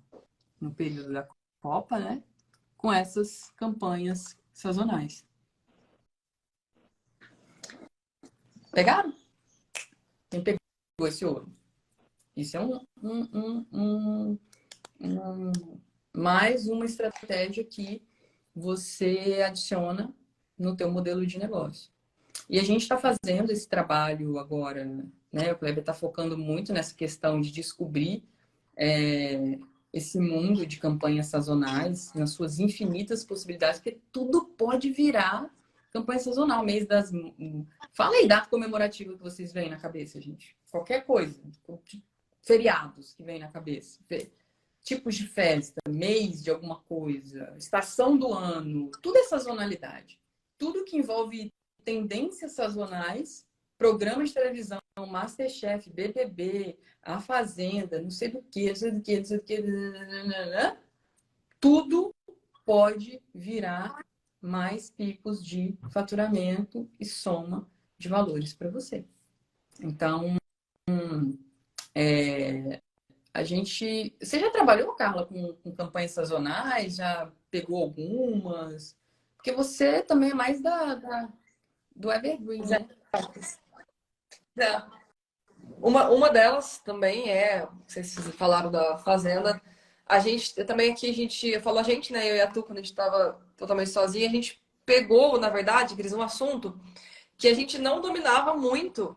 no período da Copa, né? Com essas campanhas sazonais. Pegaram? Quem pegou esse ouro? Isso é mais uma estratégia que você adiciona no teu modelo de negócio. E a gente está fazendo esse trabalho agora né? O Kleber está focando muito nessa questão de descobrir esse mundo de campanhas sazonais, nas suas infinitas possibilidades, porque tudo pode virar campanha sazonal, mês das... Fala aí, data comemorativa que vocês veem na cabeça, gente. Qualquer coisa. Feriados que vem na cabeça. Tipos de festa, mês de alguma coisa, estação do ano, tudo é sazonalidade. Tudo que envolve tendências sazonais, programas de televisão, MasterChef, BBB, A Fazenda, não sei do que, não sei do que, não sei do que, tudo pode virar mais picos de faturamento e soma de valores para você. Então, a gente... Você já trabalhou, Carla, com campanhas sazonais? Já pegou algumas? Porque você também é mais do Evergreen, né? É. Uma delas também vocês falaram da Fazenda. A gente também aqui, a gente, né? Eu e a Tu, quando a gente estava totalmente sozinha, a gente pegou, na verdade, Cris, um assunto que a gente não dominava muito,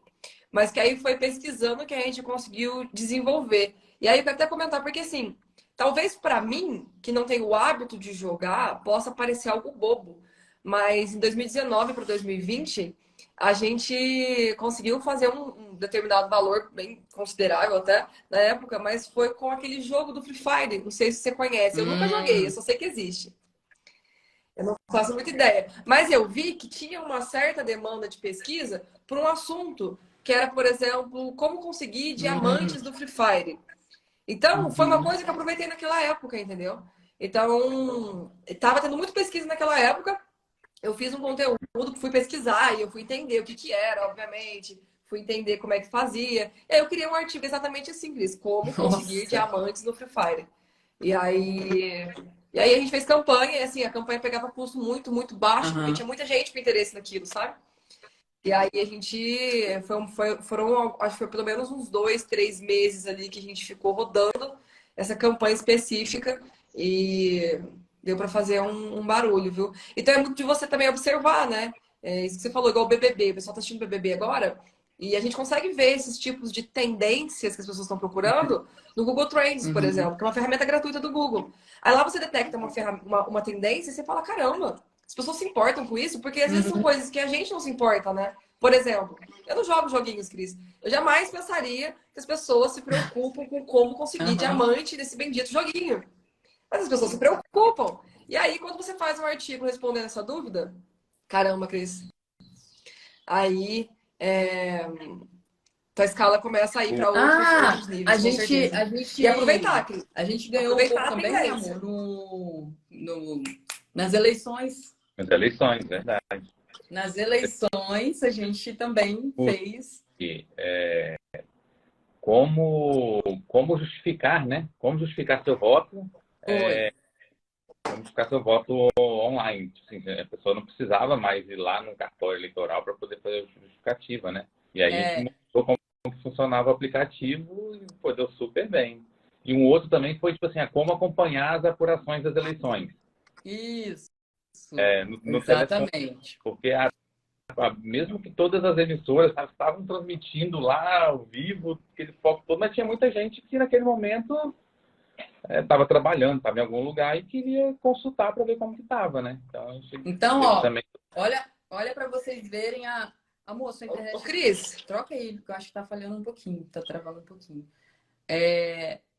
mas que aí foi pesquisando que a gente conseguiu desenvolver. E aí eu quero até comentar, porque assim, talvez para mim, que não tenho o hábito de jogar, possa parecer algo bobo, mas em 2019 para 2020, a gente conseguiu fazer um determinado valor, bem considerável até, na época, mas foi com aquele jogo do Free Fire, não sei se você conhece, eu nunca joguei, eu só sei que existe. Eu não faço muita ideia. Mas eu vi que tinha uma certa demanda de pesquisa por um assunto que era, por exemplo, como conseguir diamantes do Free Fire. Então, foi uma coisa que eu aproveitei naquela época, entendeu? Então, estava tendo muita pesquisa naquela época. Eu fiz um conteúdo, fui pesquisar e eu fui entender o que era, obviamente. Fui entender como é que fazia. E aí eu criei um artigo exatamente assim, Cris, como conseguir diamantes no Free Fire. E aí a gente fez campanha, e assim, a campanha pegava custo muito, muito baixo, porque tinha muita gente com interesse naquilo, sabe? E aí a gente foram, acho que foi pelo menos uns 2, 3 meses ali que a gente ficou rodando essa campanha específica e deu para fazer um barulho, viu? Então é muito de você também observar, né? Isso que você falou, igual o BBB, o pessoal tá assistindo BBB agora, e a gente consegue ver esses tipos de tendências que as pessoas estão procurando no Google Trends, por exemplo, que é uma ferramenta gratuita do Google. Aí lá você detecta uma tendência e você fala, caramba, as pessoas se importam com isso, porque às vezes são coisas que a gente não se importa, né? Por exemplo, eu não jogo joguinhos, Cris. Eu jamais pensaria que as pessoas se preocupam com como conseguir diamante nesse bendito joguinho. Mas as pessoas se preocupam. E aí, quando você faz um artigo respondendo essa dúvida, caramba, Cris, aí tua escala começa a ir para outros níveis, com certeza. E aproveitar, Cris. A gente ganhou um pouco também, né, amor, nas eleições. Nas eleições, verdade. Nas eleições, a gente também fez. Como justificar, né? Como justificar seu voto? Como justificar seu voto online. Assim, a pessoa não precisava mais ir lá no cartório eleitoral para poder fazer a justificativa, né? E aí a gente mostrou como funcionava o aplicativo e pô, deu super bem. E um outro também foi, tipo assim, como acompanhar as apurações das eleições. Isso. No Exatamente. telefone, porque mesmo que todas as emissoras estavam transmitindo lá ao vivo, aquele foco todo, mas tinha muita gente que naquele momento estava trabalhando, estava em algum lugar e queria consultar para ver como que estava, né? Então ó, também... olha para vocês verem a moça, a internet. Ô, Cris, troca aí, porque eu acho que tá falhando um pouquinho, tá travando um pouquinho.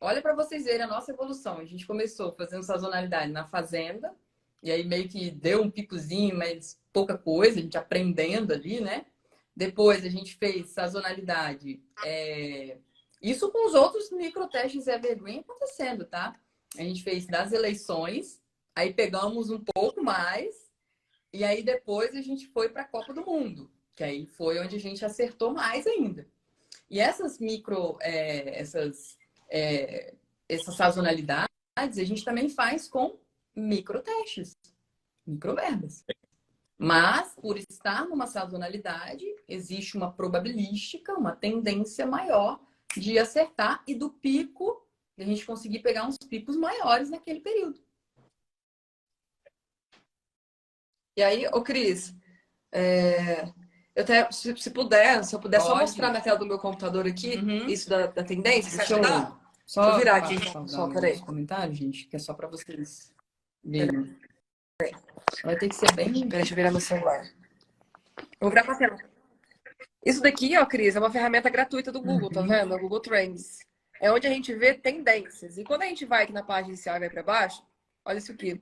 Olha para vocês verem a nossa evolução. A gente começou fazendo sazonalidade na Fazenda, e aí meio que deu um picozinho, mas pouca coisa, a gente aprendendo ali, né? Depois a gente fez sazonalidade. Isso com os outros microtestes Evergreen acontecendo, tá? A gente fez das eleições, aí pegamos um pouco mais, e aí depois a gente foi para a Copa do Mundo, que aí foi onde a gente acertou mais ainda. E essas essas sazonalidades a gente também faz com microtestes, microverbas. Mas, por estar numa sazonalidade, existe uma probabilística, uma tendência maior de acertar e do pico, de a gente conseguir pegar uns picos maiores naquele período. E aí, ô Cris, Eu até, se puder, se eu puder só Pode. mostrar na tela do meu computador aqui, isso da tendência, você Deixa acha que eu dá? só Deixa eu virar aqui, saudar só, peraí. os comentários, gente, que é só pra vocês verem. Vai ter que ser bem... Peraí, deixa eu virar meu celular. Eu vou virar pra tela. Isso daqui, ó, Cris, é uma ferramenta gratuita do Google, tá vendo? É o Google Trends. É onde a gente vê tendências. E quando a gente vai aqui na página inicial e vai para baixo, olha isso aqui.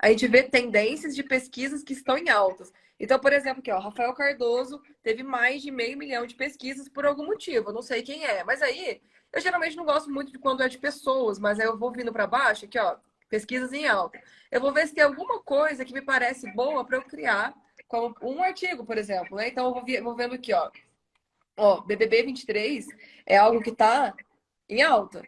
A gente vê tendências de pesquisas que estão em altas. Então, por exemplo, aqui, ó, Rafael Cardoso teve mais de 500 mil de pesquisas por algum motivo. Eu não sei quem é. Mas aí, eu geralmente não gosto muito de quando é de pessoas, mas aí eu vou vindo para baixo, aqui, ó, pesquisas em alta. Eu vou ver se tem alguma coisa que me parece boa para eu criar, como um artigo, por exemplo, né? Então, eu vou vendo aqui, ó. Ó, BBB 23 é algo que tá em alta.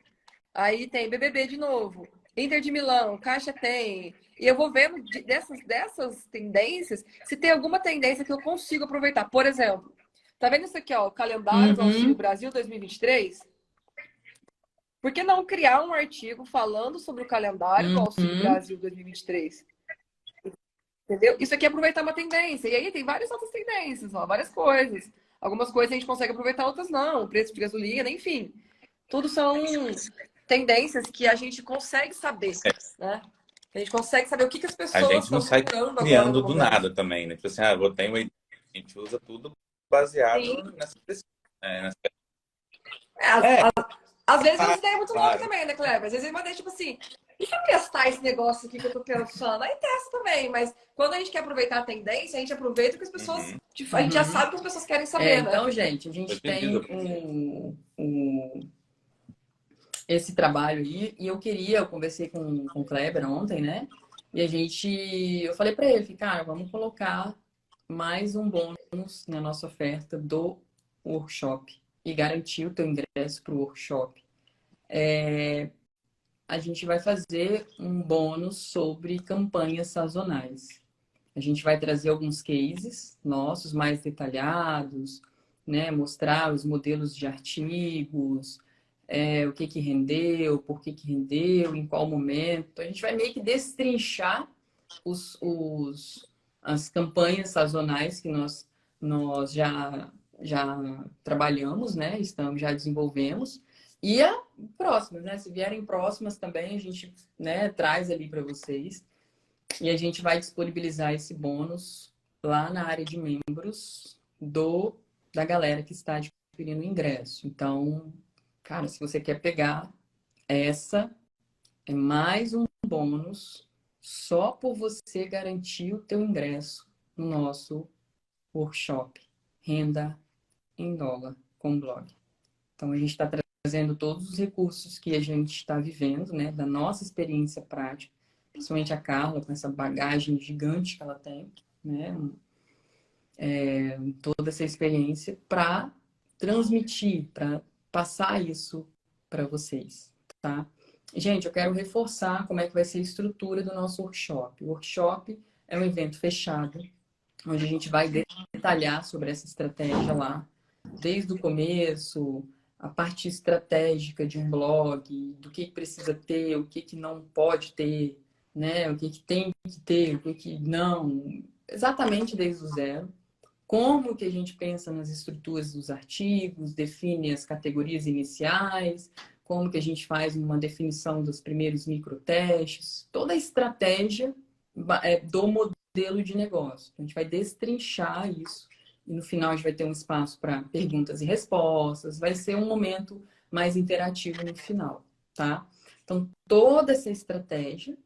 Aí tem BBB de novo, Inter de Milão, Caixa tem. E eu vou vendo dessas tendências, se tem alguma tendência que eu consigo aproveitar. Por exemplo, tá vendo isso aqui, ó, o calendário do Auxílio Brasil 2023? Por que não criar um artigo falando sobre o calendário do Auxílio Brasil 2023? Entendeu? Isso aqui é aproveitar uma tendência. E aí tem várias outras tendências, ó, várias coisas. Algumas coisas a gente consegue aproveitar, outras não. Preço de gasolina, enfim. Tudo são tendências que a gente consegue saber, né? A gente consegue saber o que as A pessoas gente não estão sai procurando agora criando no do momento. nada também, né? Tipo assim, ah, vou ter uma ideia. A gente usa tudo baseado Sim. nessa pesquisa. Às vezes as ideias muito loucas claro. também, né, Kleber? Às vezes uma ideia tipo assim, e se eu testar esse negócio aqui que eu tô pensando? Aí testa também, mas quando a gente quer aproveitar a tendência, a gente aproveita o que as pessoas. A gente já sabe o que as pessoas querem saber, né? Então, gente, a gente tem esse trabalho aí, e eu conversei com o Kleber ontem, né? E eu falei pra ele, cara, vamos colocar mais um bônus na nossa oferta do workshop e garantir o teu ingresso pro workshop. A gente vai fazer um bônus sobre campanhas sazonais. A gente vai trazer alguns cases nossos mais detalhados, né? Mostrar os modelos de artigos, o que rendeu, por que rendeu, em qual momento. A gente vai meio que destrinchar as campanhas sazonais que nós já trabalhamos, né? Já desenvolvemos. E a próximas, né? Se vierem próximas também, a gente, né, traz ali para vocês. E a gente vai disponibilizar esse bônus lá na área de membros da galera que está adquirindo o ingresso. Então, cara, se você quer pegar, essa é mais um bônus só por você garantir o teu ingresso no nosso workshop Renda em Dólar com blog. Então, a gente está trazendo todos os recursos que a gente está vivendo, né, da nossa experiência prática, principalmente a Carla, com essa bagagem gigante que ela tem, né, toda essa experiência para transmitir, para passar isso para vocês, tá? Gente, eu quero reforçar como é que vai ser a estrutura do nosso workshop. O workshop é um evento fechado, onde a gente vai detalhar sobre essa estratégia lá, desde o começo, a parte estratégica de um blog, do que precisa ter, o que não pode ter, né? O que tem que ter, o que não, exatamente desde o zero. Como que a gente pensa nas estruturas dos artigos, define as categorias iniciais, como que a gente faz uma definição dos primeiros microtestes, toda a estratégia do modelo de negócio. A gente vai destrinchar isso e no final a gente vai ter um espaço para perguntas e respostas, vai ser um momento mais interativo no final, tá? Então, toda essa estratégia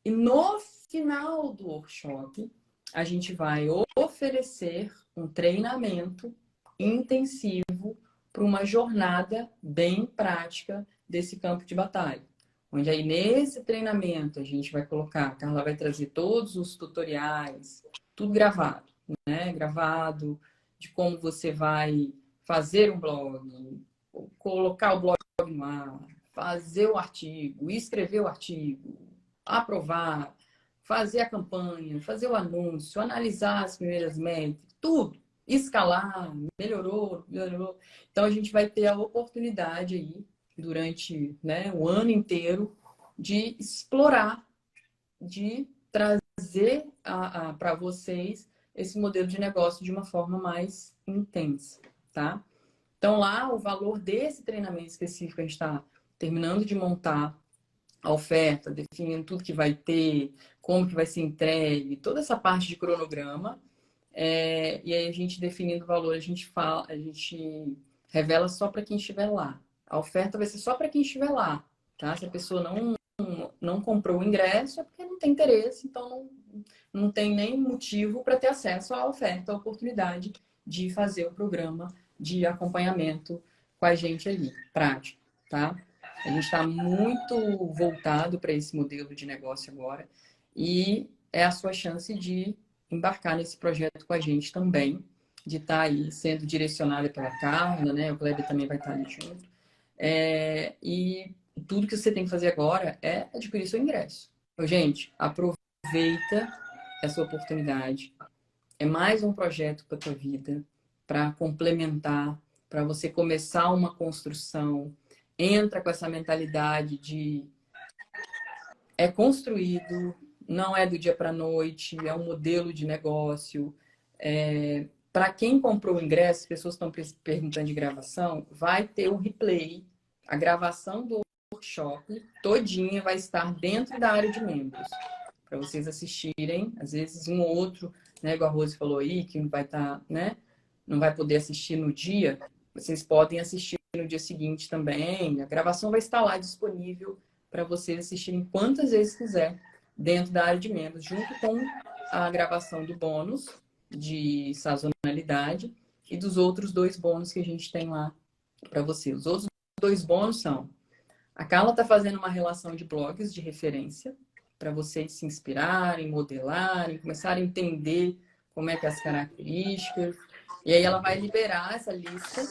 e no final do workshop a gente vai oferecer um treinamento intensivo para uma jornada bem prática desse campo de batalha. Onde aí nesse treinamento a gente vai colocar, a Carla vai trazer todos os tutoriais, tudo gravado, né? Gravado de como você vai fazer um blog, colocar o blog no ar, fazer o artigo, escrever o artigo, aprovar, fazer a campanha, fazer o anúncio, analisar as primeiras métricas, tudo. Escalar, melhorou. Então, a gente vai ter a oportunidade aí, durante, né, o ano inteiro, de explorar, de trazer para vocês esse modelo de negócio de uma forma mais intensa, tá? Então, lá, o valor desse treinamento específico, a gente está terminando de montar a oferta, definindo tudo que vai ter, como que vai ser entregue, toda essa parte de cronograma. E aí, a gente definindo o valor, a gente revela só para quem estiver lá. A oferta vai ser só para quem estiver lá, tá? Se a pessoa não comprou o ingresso, é porque não tem interesse, então não tem nem motivo para ter acesso à oferta, à oportunidade de fazer o programa de acompanhamento com a gente ali, prático, tá? A gente está muito voltado para esse modelo de negócio agora e é a sua chance de embarcar nesse projeto com a gente também, de estar aí sendo direcionada pela Carla, né? O Kleber também vai estar ali junto. E tudo que você tem que fazer agora é adquirir seu ingresso. Então, gente, aproveita essa oportunidade. É mais um projeto para a tua vida, para complementar, para você começar uma construção. Entra com essa mentalidade de é construído, não é do dia para a noite, é um modelo de negócio. Para quem comprou o ingresso, as pessoas estão perguntando de gravação, vai ter o replay, a gravação do workshop todinha vai estar dentro da área de membros, para vocês assistirem. Às vezes um ou outro, né, igual a Rose falou aí, que não vai estar, né, não vai poder assistir no dia, vocês podem assistir no dia seguinte também. A gravação vai estar lá disponível para vocês assistirem quantas vezes quiser dentro da área de membros, junto com a gravação do bônus de sazonalidade e dos outros 2 bônus que a gente tem lá para vocês. Os outros 2 bônus são: a Carla está fazendo uma relação de blogs de referência para vocês se inspirarem, modelarem, começarem a entender como é que é as características. E aí ela vai liberar essa lista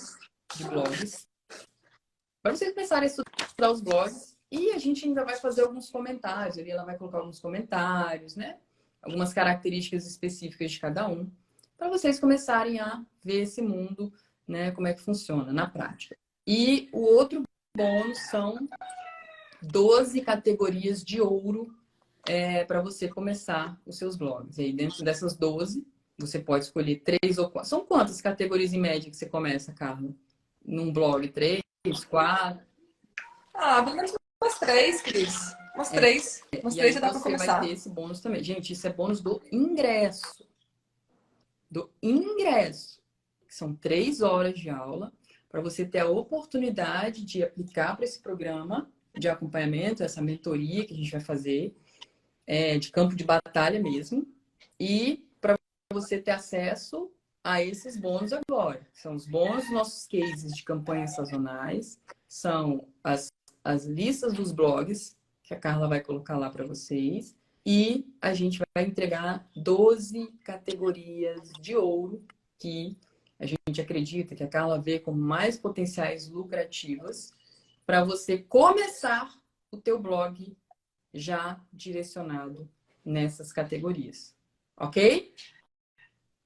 de blogs para vocês começarem a estudar os blogs. E a gente ainda vai fazer alguns comentários. Ali ela vai colocar alguns comentários, né? Algumas características específicas de cada um, para vocês começarem a ver esse mundo, né? Como é que funciona na prática. E o outro bônus são 12 categorias de ouro para você começar os seus blogs. E aí, dentro dessas 12, você pode escolher 3 ou 4. São quantas categorias em média que você começa, Carla? Num blog? 3, 4? Pelo menos umas 3, Cris. Umas 3. Umas 3 já dá para começar. Você vai ter esse bônus também. Gente, isso é bônus do ingresso. Do ingresso. São 3 horas de aula para você ter a oportunidade de aplicar para esse programa de acompanhamento, essa mentoria que a gente vai fazer, de campo de batalha mesmo, e para você ter acesso a esses bônus agora. São os bônus dos nossos cases de campanhas sazonais, são as listas dos blogs, que a Carla vai colocar lá para vocês, e a gente vai entregar 12 categorias de ouro que a gente acredita que a Carla vê como mais potenciais lucrativas para você começar o teu blog já direcionado nessas categorias. Ok?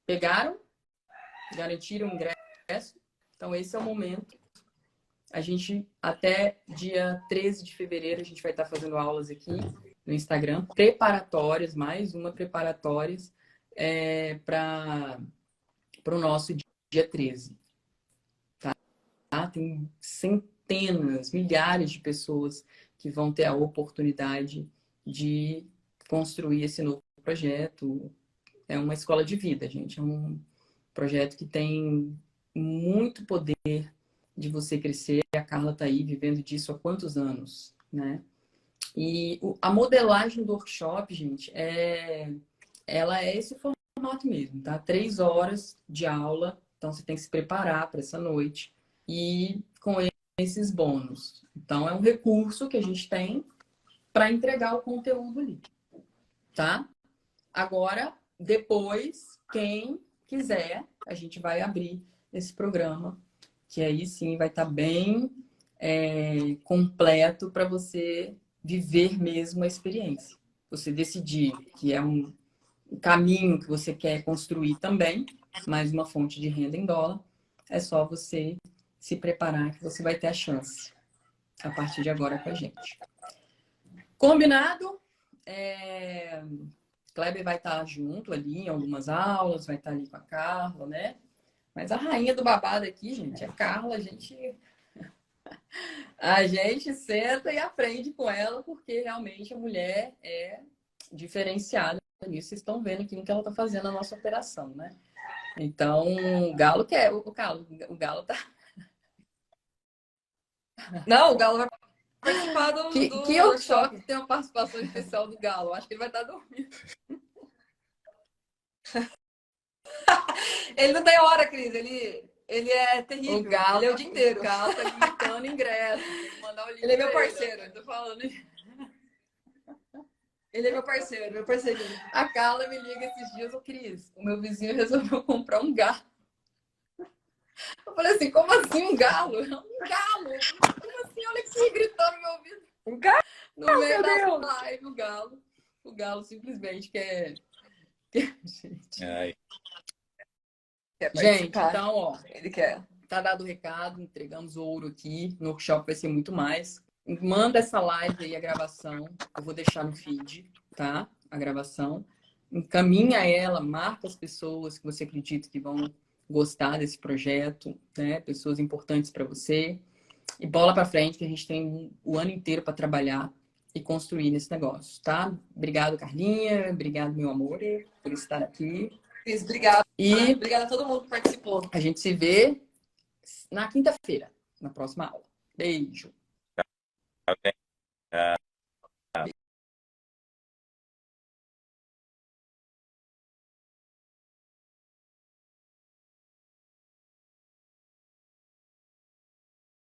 Pegaram? Garantiram o ingresso? Então, esse é o momento. A gente, até dia 13 de fevereiro, a gente vai estar fazendo aulas aqui no Instagram, preparatórias, mais uma preparatórias para o nosso dia 13. Tá? Tem centenas, milhares de pessoas que vão ter a oportunidade de construir esse novo projeto. É uma escola de vida, gente. É um projeto que tem muito poder de você crescer. A Carla está aí vivendo disso há quantos anos, né? E a modelagem do workshop, gente, ela é esse formato mesmo, tá? 3 horas de aula, então você tem que se preparar para essa noite. E com esses bônus. Então, é um recurso que a gente tem para entregar o conteúdo ali, tá? Agora, depois, quem quiser, a gente vai abrir esse programa, que aí sim vai estar bem completo para você viver mesmo a experiência. Você decidir que é um caminho que você quer construir também, mais uma fonte de renda em dólar, é só você se preparar que você vai ter a chance a partir de agora com a gente. Combinado? Kleber vai estar junto ali em algumas aulas, vai estar ali com a Carla, né? Mas a rainha do babado aqui, gente, é Carla. A gente senta e aprende com ela, porque realmente a mulher é diferenciada nisso. Vocês estão vendo aqui no que ela está fazendo na nossa operação, né? Então, o Galo quer. O Galo tá. Não, o Galo vai participar do Que workshop tem uma participação especial do Galo. Acho que ele vai estar dormindo. Ele não tem hora, Cris. Ele é terrível. O Galo, ele é o dia inteiro. O Galo tá limitando ingresso. Tem que mandar o link Ele é meu pra parceiro. Eu tô falando. Ele é meu parceiro, A Carla me liga esses dias, ô Cris, o meu vizinho resolveu comprar um galo. Eu falei assim, como assim um galo? Um galo? Como assim? Olha que gritando no meu ouvido. Um galo? No meio meu da Deus. live, o galo. O galo simplesmente quer... Gente. Ai. Gente, então, ó. Ele quer. Tá dado o recado, entregamos o ouro aqui. No workshop vai ser muito mais. Manda essa live aí, a gravação. Eu vou deixar no feed, tá? A gravação. Encaminha ela, marca as pessoas que você acredita que vão gostar desse projeto, né? Pessoas importantes para você. E bola para frente, que a gente tem o ano inteiro para trabalhar e construir nesse negócio, tá? Obrigado, Carlinha. Obrigado, meu amor, por estar aqui. Cris, obrigada. E obrigada a todo mundo que participou. a gente se vê na quinta-feira, na próxima aula. Beijo. Tá bem.